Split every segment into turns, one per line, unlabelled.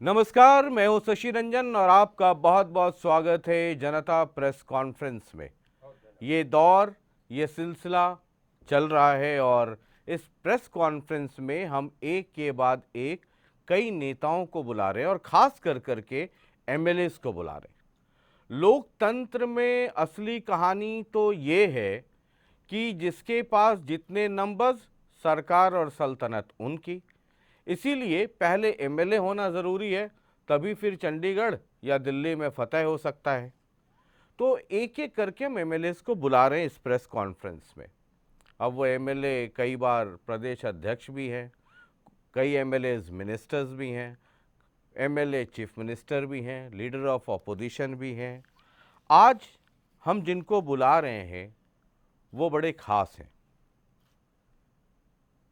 नमस्कार, मैं हूं शशि रंजन और आपका बहुत बहुत स्वागत है जनता प्रेस कॉन्फ्रेंस में। ये सिलसिला चल रहा है और इस प्रेस कॉन्फ्रेंस में हम एक के बाद एक कई नेताओं को बुला रहे हैं और खास कर करके एमएलएस को बुला रहे हैं। लोकतंत्र में असली कहानी तो ये है कि जिसके पास जितने नंबर्स, सरकार और सल्तनत उनकी। इसीलिए पहले एमएलए होना ज़रूरी है, तभी फिर चंडीगढ़ या दिल्ली में फतह हो सकता है। तो एक एक करके हम एमएलएस को बुला रहे हैं इस प्रेस कॉन्फ्रेंस में। अब वो एमएलए कई बार प्रदेश अध्यक्ष भी हैं, कई एमएलएज मिनिस्टर्स भी हैं, एमएलए चीफ मिनिस्टर भी हैं, लीडर ऑफ अपोजिशन भी हैं। आज हम जिनको बुला रहे हैं वो बड़े खास हैं।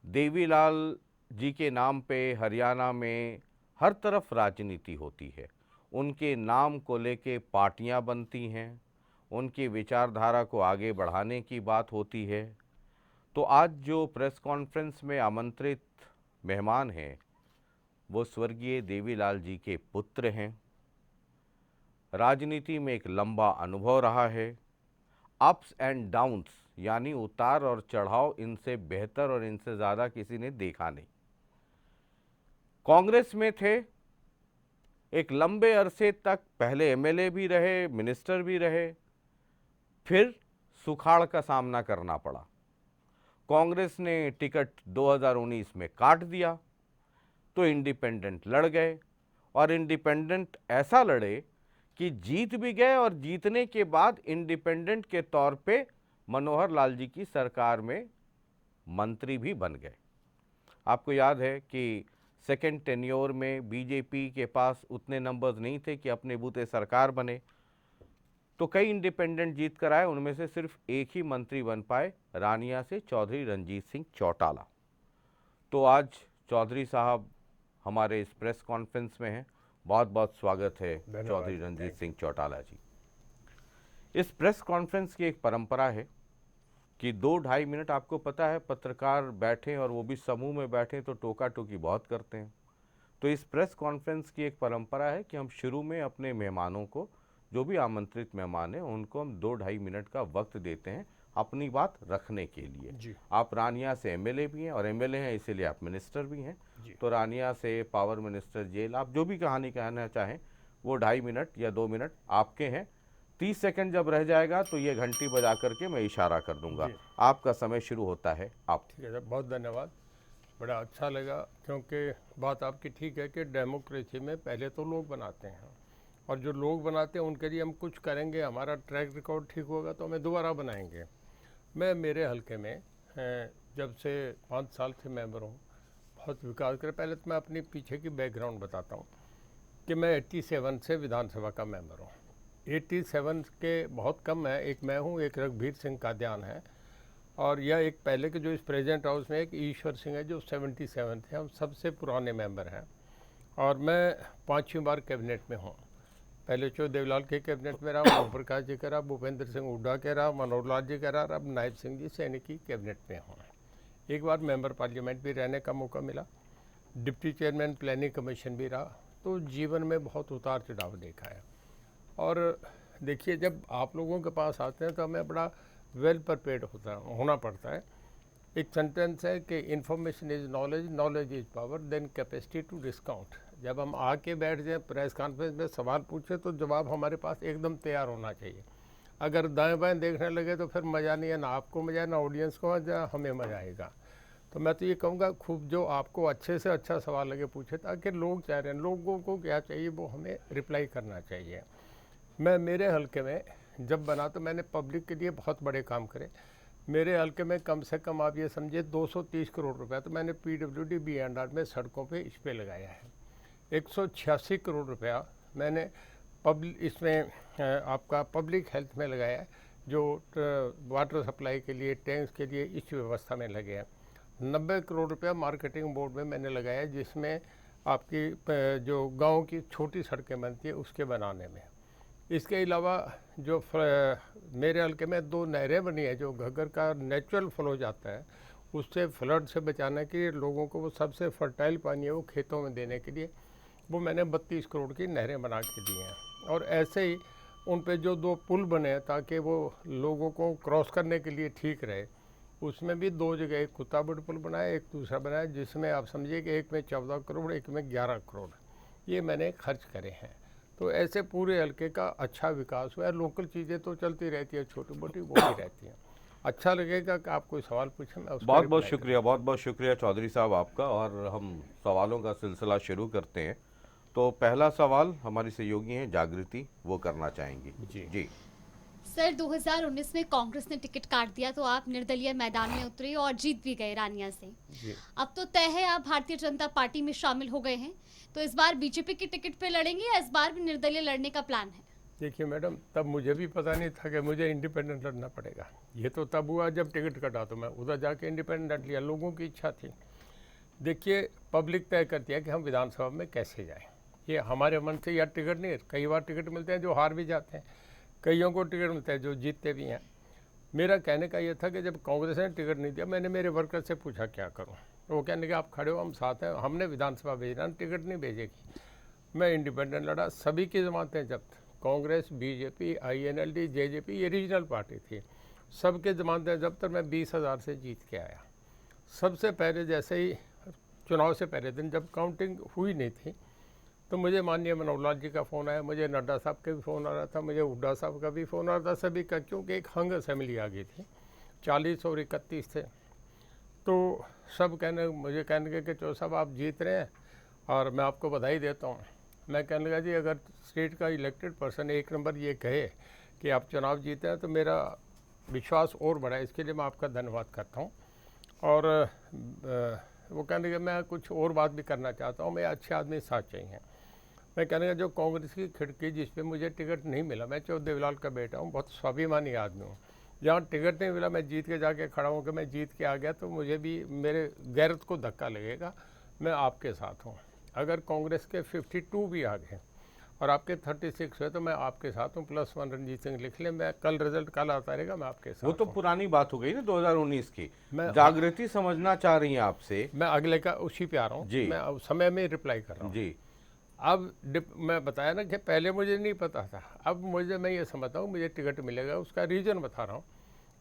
देवीलाल जी के नाम पे हरियाणा में हर तरफ राजनीति होती है। उनके नाम को लेके पार्टियां बनती हैं, उनकी विचारधारा को आगे बढ़ाने की बात होती है। तो आज जो प्रेस कॉन्फ्रेंस में आमंत्रित मेहमान हैं वो स्वर्गीय देवीलाल जी के पुत्र हैं। राजनीति में एक लंबा अनुभव रहा है। अप्स एंड डाउन्स यानी उतार और चढ़ाव इनसे बेहतर और इनसे ज़्यादा किसी ने देखा नहीं। कांग्रेस में थे, एक लंबे अरसे तक पहले एमएलए भी रहे, मिनिस्टर भी रहे, फिर सुखाड़ का सामना करना पड़ा। कांग्रेस ने टिकट 2019 में काट दिया तो इंडिपेंडेंट लड़ गए और इंडिपेंडेंट ऐसा लड़े कि जीत भी गए और जीतने के बाद इंडिपेंडेंट के तौर पे मनोहर लाल जी की सरकार में मंत्री भी बन गए। आपको याद है कि सेकेंड टेन्योर में बीजेपी के पास उतने नंबर्स नहीं थे कि अपने बूते सरकार बने, तो कई इंडिपेंडेंट जीत कर आए। उनमें से सिर्फ एक ही मंत्री बन पाए, रानिया से चौधरी रंजीत सिंह चौटाला। तो आज चौधरी साहब हमारे इस प्रेस कॉन्फ्रेंस में हैं। बहुत बहुत स्वागत है चौधरी रंजीत सिंह चौटाला जी। इस प्रेस कॉन्फ्रेंस की एक परंपरा है कि 2-2.5 मिनट, आपको पता है पत्रकार बैठे और वो भी समूह में बैठे तो टोका टोकी बहुत करते हैं। तो इस प्रेस कॉन्फ्रेंस की एक परंपरा है कि हम शुरू में अपने मेहमानों को, जो भी आमंत्रित मेहमान हैं, उनको हम 2-2.5 मिनट का वक्त देते हैं अपनी बात रखने के लिए। आप रानिया से एमएलए भी हैं और एमएलए हैं इसीलिए आप मिनिस्टर भी हैं। तो रानिया से पावर मिनिस्टर, जेल, आप जो भी कहानी कहना चाहें वो 2.5 मिनट या 2 मिनट आपके हैं। 30 सेकंड जब रह जाएगा तो ये घंटी बजा करके मैं इशारा कर दूंगा। आपका समय शुरू होता है। आप
ठीक है सर, बहुत धन्यवाद। बड़ा अच्छा लगा, क्योंकि बात आपकी ठीक है कि डेमोक्रेसी में पहले तो लोग बनाते हैं और जो लोग बनाते हैं उनके लिए हम कुछ करेंगे, हमारा ट्रैक रिकॉर्ड ठीक होगा तो हमें दोबारा बनाएंगे। मैं मेरे हलके में जब से 5 साल से मेंबर हूँ, बहुत विकास करे। पहले तो मैं अपनी पीछे की बैकग्राउंड बताता हूँ कि मैं 87 से विधानसभा का मेंबर हूँ। 87 के बहुत कम है, एक मैं हूँ, एक रघुवीर सिंह कादियान है और यह एक पहले के जो इस प्रेजेंट हाउस में एक ईश्वर सिंह है जो 77 थे। हम सबसे पुराने मेंबर हैं और मैं 5वीं बार कैबिनेट में हूँ। पहले चो देवलाल के कैबिनेट में रहा, ओम प्रकाश जी का रहा, भूपेंद्र सिंह हुड्डा के रहा, मनोहर लाल जी का रहा, अब नायब सिंह जी सैनी की कैबिनेट में हूँ। एक बार मेंबर पार्लियामेंट भी रहने का मौका मिला, डिप्टी चेयरमैन प्लानिंग कमीशन भी रहा। तो जीवन में बहुत उतार चढ़ाव देखा है। और देखिए, जब आप लोगों के पास आते हैं तो हमें बड़ा वेल प्रिपेयर्ड होना पड़ता है। एक सेंटेंस है कि information is knowledge, knowledge is power, then capacity to discount. जब हम आके बैठ जाए प्रेस कॉन्फ्रेंस में सवाल पूछे तो जवाब हमारे पास एकदम तैयार होना चाहिए। अगर दाएं बाएं देखने लगे तो फिर मज़ा नहीं है, ना आपको मज़ा है, ना ऑडियंस को मज़ा, हमें मज़ा आएगा। तो मैं तो ये कहूँगा, खूब जो आपको अच्छे से अच्छा सवाल लगे पूछे, ताकि लोग चाह रहे हैं, लोगों को क्या चाहिए वो हमें रिप्लाई करना चाहिए। मैं मेरे हलके में जब बना तो मैंने पब्लिक के लिए बहुत बड़े काम करे। मेरे हलके में कम से कम आप ये समझिए 230 करोड़ रुपया तो मैंने पीडब्ल्यूडी बीएनआर में सड़कों पे इस पे लगाया है। 186 करोड़ रुपया मैंने इसमें आपका पब्लिक हेल्थ में लगाया है, जो वाटर सप्लाई के लिए, टैंक्स के लिए, इस व्यवस्था में लगे हैं। 90 करोड़ रुपया मार्केटिंग बोर्ड में मैंने लगाया है, जिसमें आपकी जो गाँव की छोटी सड़कें बनती है उसके बनाने में। इसके अलावा जो मेरे हल्के में 2 नहरें बनी है, जो घग्गर का नेचुरल फ्लो जाता है, उससे फ्लड से बचाने के लिए लोगों को वो सबसे फर्टाइल पानी है वो खेतों में देने के लिए वो मैंने 32 करोड़ की नहरें बना के दी हैं। और ऐसे ही उन पे जो 2 पुल बने हैं ताकि वो लोगों को क्रॉस करने के लिए ठीक रहे, उसमें भी 2 जगह, एक कुत्ताबड़ पुल बनाया, एक दूसरा बनाया, जिसमें आप समझिए कि एक में 14 करोड़, एक में 11 करोड़ ये मैंने खर्च करे हैं। तो ऐसे पूरे हल्के का अच्छा विकास हुआ है। लोकल चीज़ें तो चलती रहती है, छोटी मोटी वो भी रहती हैं। अच्छा लगेगा कि आप कोई सवाल पूछें, मैं उसका
बहुत बहुत
रिप्लाई
शुक्रिया, बहुत बहुत शुक्रिया चौधरी साहब आपका। और हम सवालों का सिलसिला शुरू करते हैं। तो पहला सवाल हमारी सहयोगी हैं जागृति, वो करना चाहेंगी। जी
सर, 2019 में कांग्रेस ने टिकट काट दिया तो आप निर्दलीय मैदान में उतरे और जीत भी गए रानिया से।
जी।
अब तो तय है आप भारतीय जनता पार्टी में शामिल हो गए हैं, तो इस बार बीजेपी की टिकट पे लड़ेंगे या इस बार भी निर्दलीय लड़ने का प्लान है?
देखिए मैडम, तब मुझे भी पता नहीं था कि मुझे इंडिपेंडेंट लड़ना पड़ेगा। ये तो तब हुआ जब टिकट कटा, तो मैं उधर जाके इंडिपेंडेंट लिया, लोगों की इच्छा थी। देखिए, पब्लिक तय करती है कि हम विधानसभा में कैसे जाएं। ये हमारे मन से यार टिकट नहीं है। कई बार टिकट मिलते हैं जो हार भी जाते हैं, कईयों को टिकट मिलता है जो जीतते भी हैं। मेरा कहने का ये था कि जब कांग्रेस ने टिकट नहीं दिया, मैंने मेरे वर्कर से पूछा क्या करूं। तो वो कहने कि आप खड़े हो, हम साथ हैं, हमने विधानसभा भेजना, टिकट नहीं भेजेगी। मैं इंडिपेंडेंट लड़ा, सभी की जमानतें जब्त, कांग्रेस, बीजेपी, INLD, JJP, ये रीजनल पार्टी थी, सबके जमानतें जब्त, मैं 20,000 से जीत के आया। सबसे पहले जैसे ही चुनाव से पहले दिन जब काउंटिंग हुई नहीं थी, तो मुझे माननीय मनोहर लाल जी का फ़ोन आया, मुझे नड्डा साहब का भी फ़ोन आ रहा था, मुझे हुड्डा साहब का भी फ़ोन आ रहा था, सभी का, क्योंकि एक हंग असेंबली आ गई थी, 40 और 31 थे। तो सब मुझे कहने लगे कि चौधरी साहब आप जीत रहे हैं और मैं आपको बधाई देता हूँ। मैं कहने लगा जी, अगर स्टेट का इलेक्टेड पर्सन 1 नंबर ये कहे कि आप चुनाव जीते हैं तो मेरा विश्वास और बढ़ा, इसके लिए मैं आपका धन्यवाद करता हूँ। और वो कहने लगे मैं कुछ और बात भी करना चाहता हूँ, मैं अच्छे आदमी साथ चाहिए। मैं कहने लगा जो कांग्रेस की खिड़की जिस पे मुझे टिकट नहीं मिला, मैं चौधरी देवीलाल का बेटा हूँ, बहुत स्वाभिमानी आदमी हूँ, जहाँ टिकट नहीं मिला मैं जीत के जाके खड़ा हूँ कि मैं जीत के आ गया, तो मुझे भी मेरे गैरत को धक्का लगेगा। मैं आपके साथ हूँ। अगर कांग्रेस के 52 भी आ गए और आपके 36 हुए तो मैं आपके साथ हूँ, +1 रणजीत सिंह लिख लें, मैं कल रिजल्ट कल आता रहेगा, मैं आपके साथ
वो तो
हूँ।
पुरानी बात हो गई ना 2019 की।
मैं
जागृति समझना चाह रही हैं आपसे।
मैं अगले का उसी पे आ रहा हूँ,
जी।
मैं अब समय में रिप्लाई कर रहा हूँ।
जी
अब मैं बताया ना कि पहले मुझे नहीं पता था, अब मैं ये समझता हूँ मुझे टिकट मिलेगा। उसका रीज़न बता रहा हूँ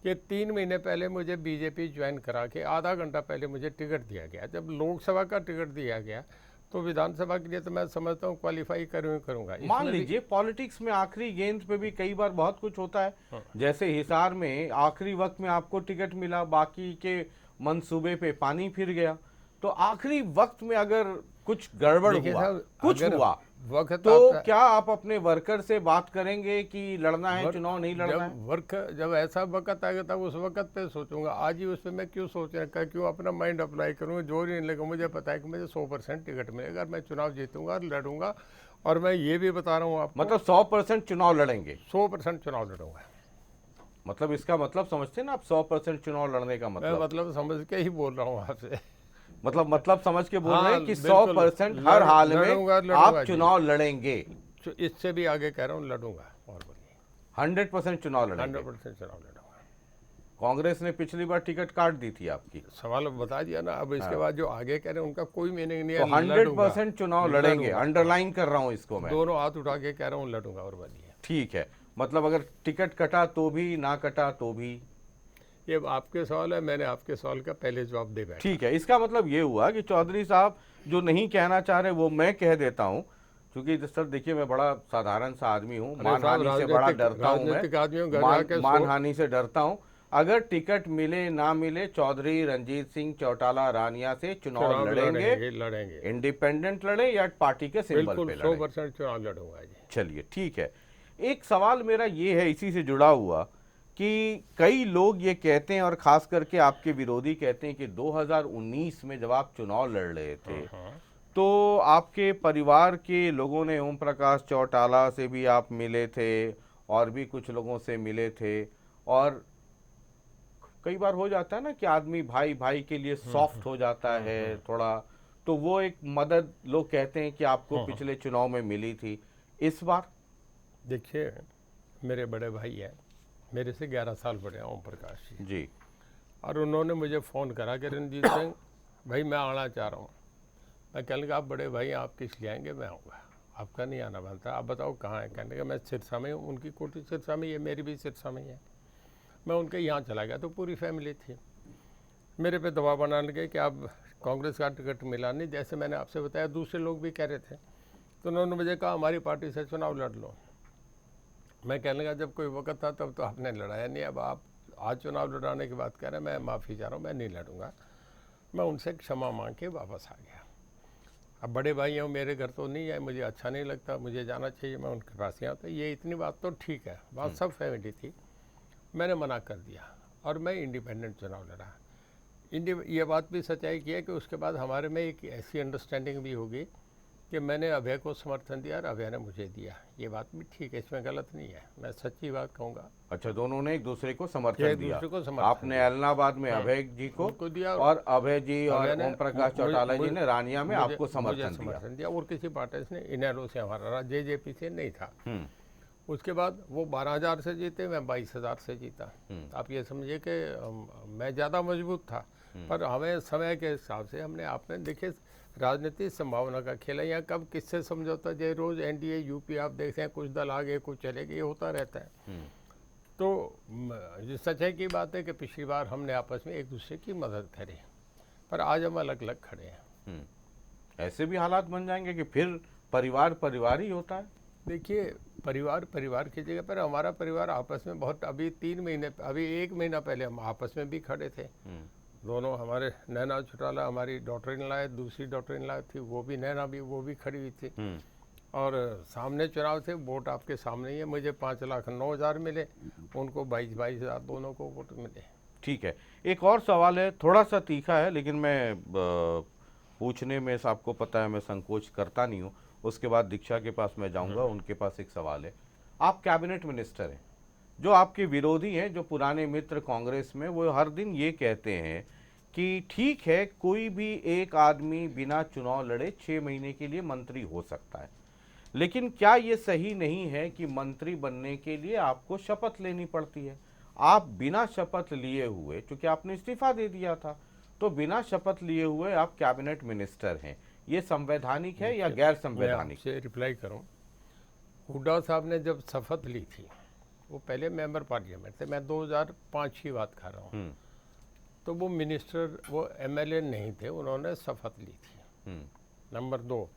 कि 3 महीने पहले मुझे बीजेपी ज्वाइन करा के आधा घंटा पहले मुझे टिकट दिया गया। जब लोकसभा का टिकट दिया गया तो विधानसभा के लिए तो मैं समझता हूँ क्वालिफाई करूँगा।
मान लीजिए पॉलिटिक्स में आखिरी गेंद पे भी कई बार बहुत कुछ होता है। जैसे हिसार में आखिरी वक्त में आपको टिकट मिला, बाकी के मंसूबे पे पानी फिर गया, तो आखिरी वक्त में अगर कुछ गड़बड़ हुआ, कुछ हुआ,
वक्त
तो क्या आप अपने वर्कर से बात करेंगे कि लड़ना है चुनाव, नहीं लड़ना है?
जब ऐसा वक्त आएगा तब उस वक्त पे सोचूंगा। आज ही उस पर मैं क्यों सोच रहा, क्यों अपना माइंड अप्लाई करूँगा, जोर ही नहीं लगेगा। मुझे पता है कि मुझे 100% टिकट मिलेगा, मैं चुनाव जीतूंगा और लड़ूंगा। और मैं ये भी बता रहा हूँ आपको,
मतलब 100% चुनाव लड़ेंगे?
100% चुनाव लड़ूंगा।
मतलब इसका मतलब समझते हैं ना आप, 100% चुनाव लड़ने का मतलब?
मैं मतलब समझ के ही बोल रहा हूँ आपसे।
मतलब समझ के बोल रहे हैं कि
बिल्कुल,
100% हर हाल में
लड़ूंगा
आप
जी।
चुनाव लड़ेंगे?
इससे भी आगे कह रहा हूँ, लड़ूंगा। और बोलिए।
100% चुनाव लड़ेंगे?
100% चुनाव लड़ूंगा।
कांग्रेस ने पिछली बार टिकट काट दी थी आपकी।
सवाल बता दिया ना। अब इसके बाद जो आगे कह रहे हैं उनका कोई मीनिंग नहीं
तो
है।
100% चुनाव लड़ेंगे, अंडरलाइन कर रहा हूं इसको मैं।
दोनों हाथ उठा के कह रहा हूँ, लड़ूंगा। और बोलिए।
ठीक है, मतलब अगर टिकट कटा तो भी, ना कटा तो भी?
ये आपके सवाल है, मैंने आपके सवाल का पहले जवाब दे बैठा।
ठीक है, इसका मतलब ये हुआ कि चौधरी साहब जो नहीं कहना चाह रहे वो मैं कह देता हूं, क्योंकि सर देखिए मैं बड़ा साधारण सा आदमी हूं, मानहानि से बड़ा डरता हूं मैं, मानहानि से डरता हूं। अगर टिकट मिले ना मिले, चौधरी रणजीत सिंह चौटाला रानिया से चुनाव लड़ेंगे। इंडिपेंडेंट लड़े या पार्टी के सिंबल पे लड़े?
100% चुनाव लड़ूंगा जी।
चलिए ठीक है। एक सवाल मेरा ये है इसी से जुड़ा हुआ कि कई लोग ये कहते हैं, और खास करके आपके विरोधी कहते हैं कि 2019 में जब आप चुनाव लड़ रहे थे तो आपके परिवार के लोगों ने, ओम प्रकाश चौटाला से भी आप मिले थे और भी कुछ लोगों से मिले थे, और कई बार हो जाता है ना कि आदमी भाई भाई के लिए सॉफ्ट हो जाता है थोड़ा, तो वो एक मदद लोग कहते हैं कि आपको पिछले चुनाव में मिली थी। इस बार
देखिए, मेरे बड़े भाई हैं, मेरे से 11 साल बड़े हैं, ओम प्रकाश जी। और उन्होंने मुझे फ़ोन करा कि रणजीत सिंह भाई मैं आना चाह रहा हूँ। मैं कहने लगा आप बड़े भाई आप किस लिए आएंगे, मैं आऊँगा, आपका नहीं आना बनता, आप बताओ कहाँ है। कहने लगा मैं सिरसा में हूँ, उनकी कोठी सिरसा में ही है, मेरी भी सिरसा में ही है। मैं उनके यहाँ चला गया तो पूरी फैमिली थी। मेरे पे दबाव बनाने लगे कि आप कांग्रेस का टिकट मिला नहीं, जैसे मैंने आपसे बताया दूसरे लोग भी कह रहे थे। तो उन्होंने मुझे कहा हमारी पार्टी से चुनाव लड़ लो। मैं कहने लगा जब कोई वक्त था तब तो आपने लड़ाया नहीं, अब आप आज चुनाव लड़ाने की बात कर रहे हैं, मैं माफ़ी चाह रहा हूँ, मैं नहीं लड़ूंगा। मैं उनसे क्षमा मांग के वापस आ गया। अब बड़े भाई हैं, मेरे घर तो नहीं है, मुझे अच्छा नहीं लगता, मुझे जाना चाहिए, मैं उनके पास गया। तो ये इतनी बात तो ठीक है, बात सब फैमिली थी, मैंने मना कर दिया और मैं इंडिपेंडेंट चुनाव लड़ा। ये बात भी सच्चाई की है कि उसके बाद हमारे में एक ऐसी अंडरस्टैंडिंग भी होगी कि मैंने अभय को समर्थन दिया और अभय ने मुझे दिया। ये बात भी ठीक है, इसमें गलत नहीं है, मैं सच्ची बात कहूँगा।
अच्छा, दोनों ने एक दूसरे को समर्थन
एक
दिया।
दूसरे को समर्थन
आपने इलाहाबाद में अभय जी को
दिया
और अभय जी और
अभय ने
ओम प्रकाश चौटाला जी ने रानिया में
मुझे-
आपको
मुझे
समर्थन दिया।
और किसी पार्टी ने इनेलो से हमारा जेजेपी से नहीं था। उसके बाद वो 12,000 से जीते, मैं 22,000 से जीता। आप ये समझिए कि मैं ज़्यादा मजबूत था, पर हमें समय के हिसाब से हमने आपने देखिए राजनीति संभावना का खेल है। यहाँ कब किससे समझौता, जय रोज एनडीए यूपी आप देखते हैं, कुछ दल आगे कुछ चले गए, ये होता रहता है। तो ये सच्चाई की बात है कि पिछली बार हमने आपस में एक दूसरे की मदद करी, पर आज हम अलग अलग खड़े हैं।
ऐसे भी हालात बन जाएंगे कि फिर परिवार परिवार ही होता है।
देखिए परिवार परिवार की जगह पर हमारा परिवार आपस में बहुत, अभी 1 महीना पहले हम आपस में भी खड़े थे। दोनों हमारे नैना चौटाला हमारी डॉटर इन लॉ है, दूसरी डॉटर इन लॉ थी, वो भी नैना भी, वो भी खड़ी हुई थी। और सामने चुनाव थे, वोट आपके सामने ही है, मुझे 5,09,000 मिले, उनको 22,000 दोनों को वोट मिले।
ठीक है, एक और सवाल है, थोड़ा सा तीखा है, लेकिन मैं पूछने में आपको पता है मैं संकोच करता नहीं हूँ। उसके बाद दीक्षा के पास मैं जाऊंगा, उनके पास एक सवाल है। आप कैबिनेट मिनिस्टर हैं, जो आपके विरोधी हैं, जो पुराने मित्र कांग्रेस में, वो हर दिन ये कहते हैं कि ठीक है कोई भी एक आदमी बिना चुनाव लड़े 6 महीने के लिए मंत्री हो सकता है, लेकिन क्या ये सही नहीं है कि मंत्री बनने के लिए आपको शपथ लेनी पड़ती है? आप बिना शपथ लिए हुए, क्योंकि आपने इस्तीफा दे दिया था, तो बिना शपथ लिए हुए आप कैबिनेट मिनिस्टर हैं, ये संवैधानिक है या गैर संवैधानिक?
से रिप्लाई करूं, हुड्डा साहब ने जब शपथ ली थी, वो पहले मेंबर पार्लियामेंट थे, मैं 2005 की बात कर रहा हूँ, तो वो मिनिस्टर, वो एमएलए नहीं थे, उन्होंने शपथ ली थी। नंबर 2,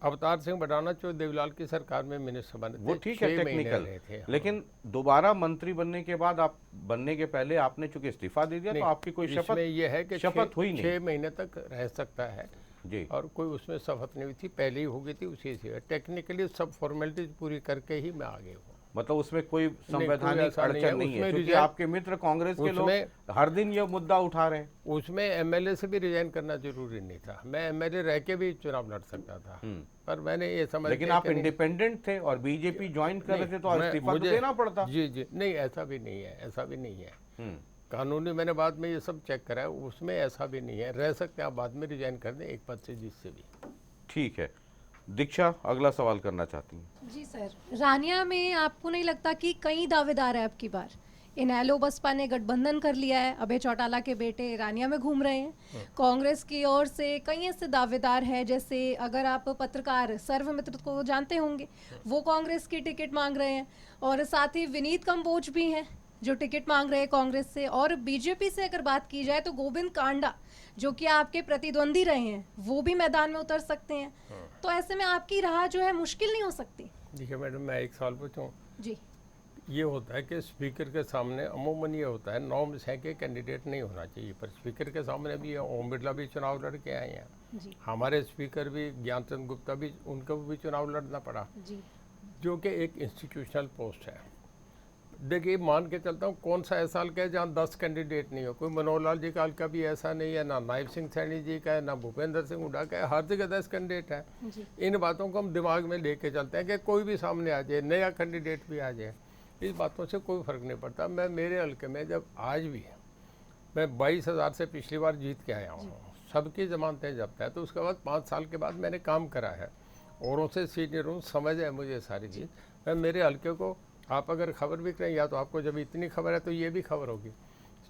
अवतार सिंह बडाना जो देवीलाल की सरकार में मिनिस्टर बने थे,
वो ठीक है टेक्निकल, लेकिन दोबारा मंत्री बनने के बाद, आप बनने के पहले आपने चूंकि इस्तीफा दे दिया, तो आपकी कोई शपथ,
ये है कि
शपथ हुई नहीं,
6 महीने तक रह सकता है
जी,
और कोई उसमें शपथ नहीं हुई थी, पहले ही हो गई थी, उसी से टेक्निकली सब फॉर्मेलिटीज पूरी करके ही मैं आ गया हूँ।
मतलब उसमें कोई संवैधानिक अड़चन नहीं है, क्योंकि आपके मित्र कांग्रेस के लोग हर दिन ये मुद्दा उठा रहे हैं।
उसमें एमएलए से भी रिजाइन करना जरूरी नहीं था, मैं एमएलए रह के भी चुनाव लड़ सकता था, पर मैंने ये समझ,
लेकिन आप इंडिपेंडेंट थे और बीजेपी ज्वाइन कर रहे थे, तो इस्तीफा तो देना पड़ता।
जी, नहीं ऐसा भी नहीं है, ऐसा भी नहीं है। कानूनी मैंने बाद में ये सब चेक करा है, उसमें ऐसा भी नहीं है, रह सकते हैं आप बाद में रिजाइन कर दें एक पद से जिससे भी।
ठीक है, दीक्षा अगला सवाल करना चाहती हूँ।
जी सर, रानिया में आपको नहीं लगता कि कई दावेदार है? आपकी बार इनेलो बसपा ने गठबंधन कर लिया है, अभय चौटाला के बेटे रानिया में घूम रहे हैं, कांग्रेस की ओर से कई ऐसे दावेदार हैं, जैसे अगर आप पत्रकार सर्वमित्र को जानते होंगे, वो कांग्रेस की टिकट मांग रहे हैं, और साथ ही विनीत कंबोज भी हैं जो टिकट मांग रहे हैं कांग्रेस से, और बीजेपी से अगर बात की जाए तो गोविंद कांडा जो कि आपके प्रतिद्वंदी रहे हैं, वो भी मैदान में उतर सकते हैं। तो ऐसे में आपकी राह जो है मुश्किल नहीं हो सकती?
देखिए मैडम, मैं एक सवाल पूछूं
जी।
ये होता है कि स्पीकर के सामने अमूमन ये होता है, नॉर्म्स है कि कैंडिडेट नहीं होना चाहिए, पर स्पीकर के सामने भी ओम बिरला भी चुनाव लड़ के आए हैं, हमारे स्पीकर भी ज्ञानचंद गुप्ता भी, उनको भी चुनाव लड़ना पड़ा जी, जो कि एक इंस्टीट्यूशनल पोस्ट है। देखिए मान के चलता हूँ, कौन सा ऐसा हल्का है जहाँ 10 कैंडिडेट नहीं हो? कोई मनोहर लाल जी का हल्का भी ऐसा नहीं है, ना नायब सिंह सैनी जी का है, ना भूपेंद्र सिंह हुड्डा का है, हर जगह 10 कैंडिडेट है। इन बातों को हम दिमाग में लेके चलते हैं कि कोई भी सामने आ जाए, नया कैंडिडेट भी आ जाए, इस बातों से कोई फ़र्क नहीं पड़ता। मैं मेरे हल्के में जब आज भी मैं 22,000 से पिछली बार जीत के आया हूँ, सबकी जमानतें जब्त है, तो उसके बाद 5 साल के बाद मैंने काम करा है, औरों से सीनियर हूँ, समझ है मुझे सारी चीज़। मैं मेरे हल्के को, आप अगर खबर भी करें, या तो आपको जब इतनी खबर है तो ये भी खबर होगी,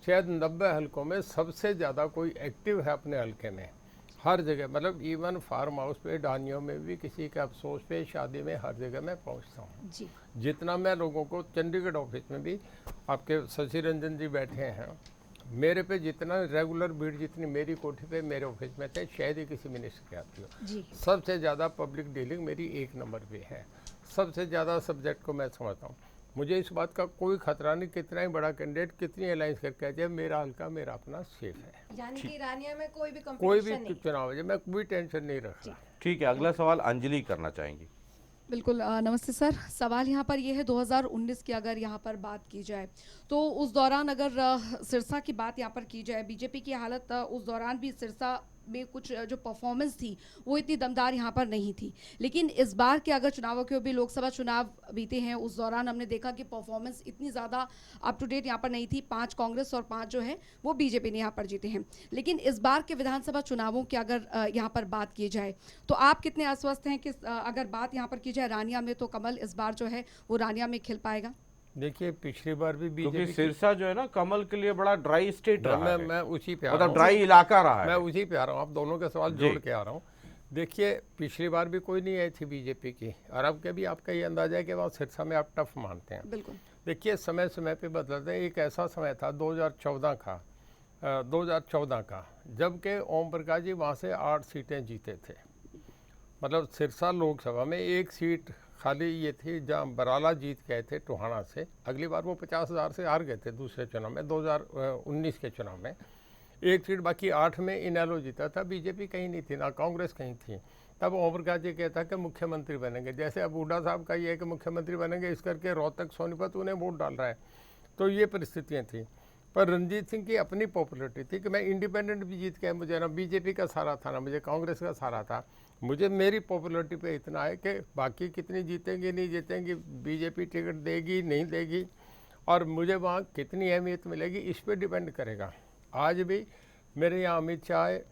शायद 90 हल्कों में सबसे ज़्यादा कोई एक्टिव है अपने हल्के में, हर जगह, मतलब इवन फार्म हाउस पे, डानियों में भी, किसी के अफसोस पे, शादी में, हर जगह मैं पहुंचता हूँ।
जी
जितना मैं लोगों को, चंडीगढ़ ऑफिस में भी आपके शशि रंजन जी बैठे हैं, मेरे पे जितना रेगुलर भीड़ जितनी मेरी कोठी पे मेरे ऑफिस में थे, शायद ही किसी मिनिस्टर के आती हो।
जी
सबसे ज़्यादा पब्लिक डीलिंग मेरी 1 नंबर पे है, सबसे ज़्यादा सब्जेक्ट को मैं समझता हूँ। मुझे इस बात का कोई खतरा नहीं, कितना ही बड़ा कैंडिडेट कितनी अलायंस करके आ जाए, मेरा हल्का मेरा अपना सेफ है।
यानी कि रानिया में कोई भी
कोई
कंपटीशन
भी
नहीं।
चुनाव हो जाए, मैं कोई टेंशन नहीं रख रहा।
ठीक है, अगला सवाल अंजलि करना चाहेंगी।
बिल्कुल नमस्ते सर। सवाल यहाँ पर ये है 2019 की अगर यहाँ पर बात की जाए तो उस दौरान अगर सिरसा की बात यहाँ पर की जाए, बीजेपी की हालत उस दौरान भी सिरसा में कुछ जो परफॉर्मेंस थी वो इतनी दमदार यहाँ पर नहीं थी। लेकिन इस बार के अगर चुनावों के भी लोकसभा चुनाव बीते हैं, उस दौरान हमने देखा कि परफॉर्मेंस इतनी ज़्यादा अप टू डेट यहाँ पर नहीं थी। 5 कांग्रेस और 5 जो है वो बीजेपी ने यहाँ पर जीते हैं। लेकिन इस बार के विधानसभा चुनावों की अगर यहाँ पर बात की जाए तो आप कितने आश्वस्त हैं कि अगर बात यहाँ पर की जाए रानिया में, तो कमल इस बार जो है वो रानिया में खिल पाएगा?
देखिए, पिछली बार भी
क्योंकि
बीजेपी,
सिरसा जो है ना कमल के लिए बड़ा ड्राई स्टेट रहा है,
मैं उसी पे आ रहा
मतलब
हूँ।
ड्राई इलाका रहा
मैं
है।
उसी पे आ रहा हूँ, आप दोनों के सवाल
जी।
जोड़ के आ रहा हूँ। देखिए, पिछली बार भी कोई नहीं आई थी बीजेपी की, और अब के भी आपका ये अंदाजा है कि वहाँ सिरसा में आप टफ मानते हैं।
बिल्कुल।
देखिए, समय समय पे बदलते हैं। एक ऐसा समय था 2014 का, जबकि ओम प्रकाश जी वहाँ से 8 सीटें जीते थे। मतलब सिरसा लोकसभा में 1 सीट खाली ये थी जहाँ बराला जीत गए थे टोहाना से। अगली बार वो 50,000 से हार गए थे दूसरे चुनाव में, 2019 के चुनाव में। 1 सीट बाकी 8 में इनेलो जीता था। बीजेपी कहीं नहीं थी, ना कांग्रेस कहीं थी। तब ओम प्रकाश जी कहता कि मुख्यमंत्री बनेंगे, जैसे अब हुड्डा साहब का ये है कि मुख्यमंत्री बनेंगे, इस करके रोहतक सोनीपत उन्हें वोट डाल रहा है। तो ये परिस्थितियाँ थी। पर रणजीत सिंह की अपनी पॉपुलरिटी थी कि मैं इंडिपेंडेंट भी जीत के, मुझे ना बीजेपी का सहारा था ना मुझे कांग्रेस का सहारा था। मुझे मेरी पॉपुलरिटी पे इतना है कि बाकी कितनी जीतेंगी नहीं जीतेंगी, बीजेपी टिकट देगी नहीं देगी, और मुझे वहाँ कितनी अहमियत मिलेगी इस पर डिपेंड करेगा। आज भी मेरे यहाँ अमित शाह है,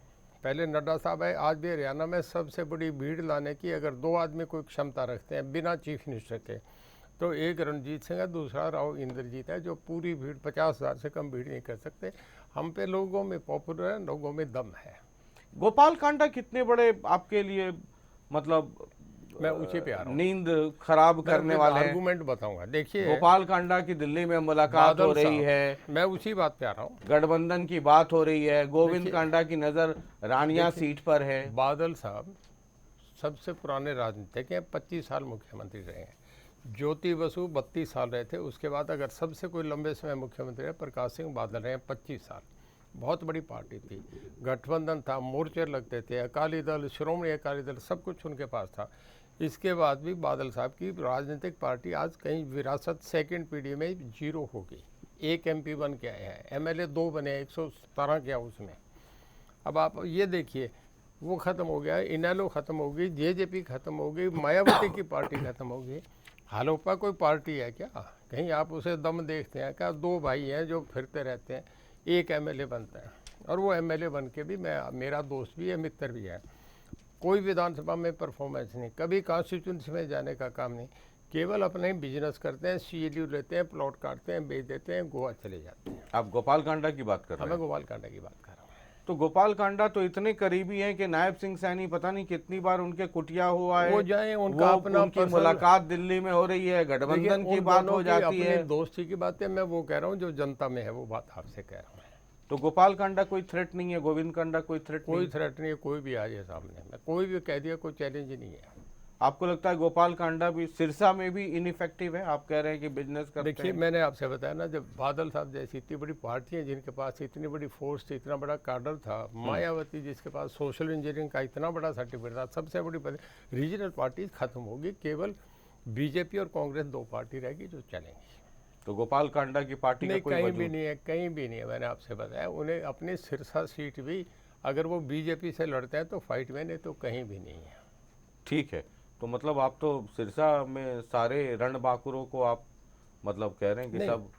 पहले नड्डा साहब है, आज भी हरियाणा में सबसे बड़ी भीड़ लाने की अगर 2 आदमी कोई क्षमता रखते हैं बिना चीफ मिनिस्टर के, तो एक रणजीत सिंह है, दूसरा राव इंद्रजीत है, जो पूरी भीड़ 50,000 से कम भीड़ नहीं कर सकते। हम पे लोगों में पॉपुलर है, लोगों में दम है।
गोपाल कांडा कितने बड़े आपके लिए, मतलब
मैं उसी पे आ रहा हूँ,
नींद खराब करने वाले हैं?
आर्गूमेंट बताऊंगा। देखिए,
गोपाल कांडा की दिल्ली में मुलाकात हो
बादल
रही
साहब,
है,
मैं उसी बात पे आ रहा हूँ।
गठबंधन की बात हो रही है, गोविंद
देखिए-
कांडा की नजर रानिया सीट पर है।
बादल साहब सबसे पुराने राजनीतिक हैं, 25 साल मुख्यमंत्री रहे हैं। ज्योति बसु 32 साल रहे थे। उसके बाद अगर सबसे कोई लंबे समय मुख्यमंत्री है, प्रकाश सिंह बादल रहे हैं 25 साल। बहुत बड़ी पार्टी थी, गठबंधन था, मोर्चे लगते थे, अकाली दल, श्रोमणी अकाली दल, सब कुछ उनके पास था। इसके बाद भी बादल साहब की राजनीतिक पार्टी आज कहीं विरासत सेकंड पीढ़ी में 0 हो गई। 1 MP बन के आए हैं, MLA 2 बने, 117 क्या उसमें। अब आप ये देखिए, वो ख़त्म हो गया, इनेलो ख़त्म हो गई, JJP ख़त्म हो गई, मायावती की पार्टी ख़त्म हो गई। हालोपा कोई पार्टी है क्या? कहीं आप उसे दम देखते हैं क्या? 2 भाई हैं जो फिरते रहते हैं, 1 MLA बनता है, और वो MLA बन के भी मेरा दोस्त भी है, मित्र भी है। कोई विधानसभा में परफॉर्मेंस नहीं, कभी कॉन्स्टिट्यूंसी में जाने का काम नहीं, केवल अपने ही बिजनेस करते हैं, CLU लेते हैं, प्लॉट काटते हैं, बेच देते हैं, गोवा चले जाते हैं।
आप गोपाल कांडा की बात कर रहे
मैं
हैं?
गोपाल कांडा की बात कर रहा हूँ।
तो गोपाल कांडा तो इतने करीबी हैं कि नायब सिंह सैनी पता नहीं कितनी बार उनके कुटिया हुआ है,
वो जाए, उनका
वो
अपना
उनकी
पर्सनल-
मुलाकात दिल्ली में हो रही है, गठबंधन की बात हो जाती है।
दोस्ती की बात है, मैं वो कह रहा हूँ जो जनता में है, वो बात आपसे कह रहा हूँ।
तो गोपाल कांडा कोई थ्रेट नहीं है, गोविंद कांडा कोई थ्रेट
कोई
नहीं?
थ्रेट नहीं है, कोई भी आ जाए सामने, मैं कोई भी कह दिया, कोई चैलेंज नहीं है।
आपको लगता है गोपाल कांडा भी सिरसा में भी इनइफेक्टिव है? आप कह रहे हैं कि बिजनेस करते
देखिए,
हैं।
मैंने आपसे बताया ना, जब बादल साहब जैसी इतनी बड़ी पार्टी है जिनके पास इतनी बड़ी फोर्स थी, इतना बड़ा कार्डर था, मायावती जिसके पास सोशल इंजीनियरिंग का इतना बड़ा सर्टिफिकेट था, सबसे बड़ी रीजनल पार्टी खत्म होगी, केवल बीजेपी और कांग्रेस 2 पार्टी रहेगी जो चलेंगी।
तो गोपाल कांडा की पार्टी का
नहीं,
कोई
कहीं
वजूद
भी नहीं है, कहीं भी नहीं है। मैंने आपसे बताया, उन्हें अपनी सिरसा सीट भी अगर वो बीजेपी से लड़ते हैं तो फाइट में, नहीं तो कहीं भी नहीं है।
ठीक है, तो मतलब आप तो सिरसा में सारे रणबांकुरों को आप मतलब कह रहे हैं कि
नहीं,
सब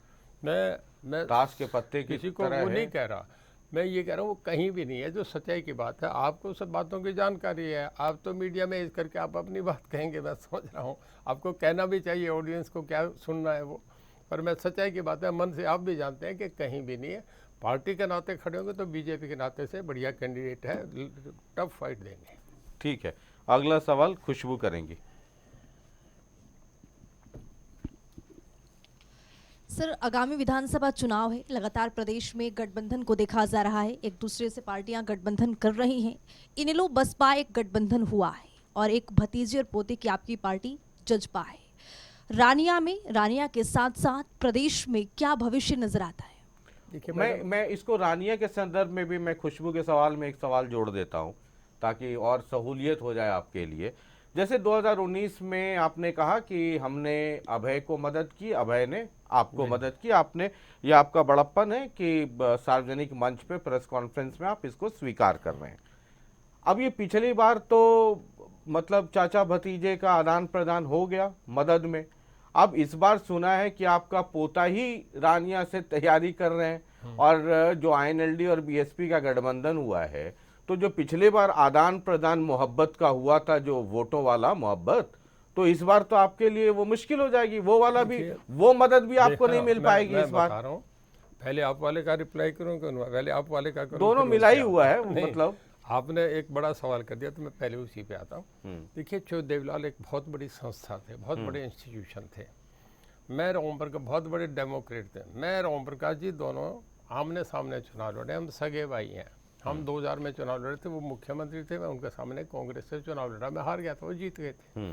मैं
ताश के पत्ते की
किसी को
तरह
वो
है।
नहीं कह रहा, मैं ये कह रहा हूँ वो कहीं भी नहीं है, जो सच्चाई की बात है। आपको सब बातों की जानकारी है, आप तो मीडिया में इस करके आप अपनी बात कहेंगे, मैं समझ रहा हूँ। आपको कहना भी चाहिए ऑडियंस को क्या सुनना है वो, पर मैं सच्चाई की बात है, मन से आप भी जानते हैं कि कहीं भी नहीं है। पार्टी के नाते खड़े होंगे तो बीजेपी के नाते से बढ़िया कैंडिडेट है, टफ फाइट देंगे।
ठीक है, अगला सवाल खुशबू करेंगी।
सर, आगामी विधानसभा चुनाव है, लगातार प्रदेश में गठबंधन को देखा जा रहा है, एक दूसरे से पार्टियां गठबंधन कर रही हैं। इनेलो बसपा एक गठबंधन हुआ है और एक भतीजे और पोते की आपकी पार्टी जजपा है। रानिया के साथ साथ प्रदेश में क्या भविष्य नजर आता है?
देखिए
मैं इसको रानिया के संदर्भ में भी मैं खुशबू के सवाल में एक सवाल जोड़ देता हूं ताकि और सहूलियत हो जाए आपके लिए। जैसे 2019 में आपने कहा कि हमने अभय को मदद की, अभय ने आपको मदद की, आपने, ये आपका बड़प्पन है कि सार्वजनिक मंच पे प्रेस कॉन्फ्रेंस में आप इसको स्वीकार कर रहे हैं। अब ये पिछली बार तो मतलब चाचा भतीजे का आदान प्रदान हो गया मदद में, अब इस बार सुना है कि आपका पोता ही रानिया से तैयारी कर रहे हैं और जो आईएनएलडी और बीएसपी का गठबंधन हुआ है, तो जो पिछले बार आदान प्रदान मोहब्बत का हुआ था, जो वोटों वाला मोहब्बत, तो इस बार तो आपके लिए वो मुश्किल हो जाएगी, वो वाला भी, वो मदद भी आपको नहीं मिल पाएगी इस बार।
बता रहा हूं, पहले आप वाले का रिप्लाई करूं, पहले आप वाले का करूं,
दोनों मिला ही हुआ है। मतलब
आपने एक बड़ा सवाल कर दिया तो मैं पहले उसी पे आता हूँ। देखिए, चो देवलाल एक बहुत बड़ी संस्था थे, बहुत बड़े इंस्टीट्यूशन थे। मैं ओम प्रकाश बहुत बड़े डेमोक्रेट थे। मैं और ओम प्रकाश जी दोनों आमने सामने चुनाव लड़े, हम सगे भाई हैं। हम 2000 में चुनाव लड़े थे, वो मुख्यमंत्री थे, मैं उनके सामने कांग्रेस से चुनाव लड़ा, मैं हार गया था, वो जीत गए थे।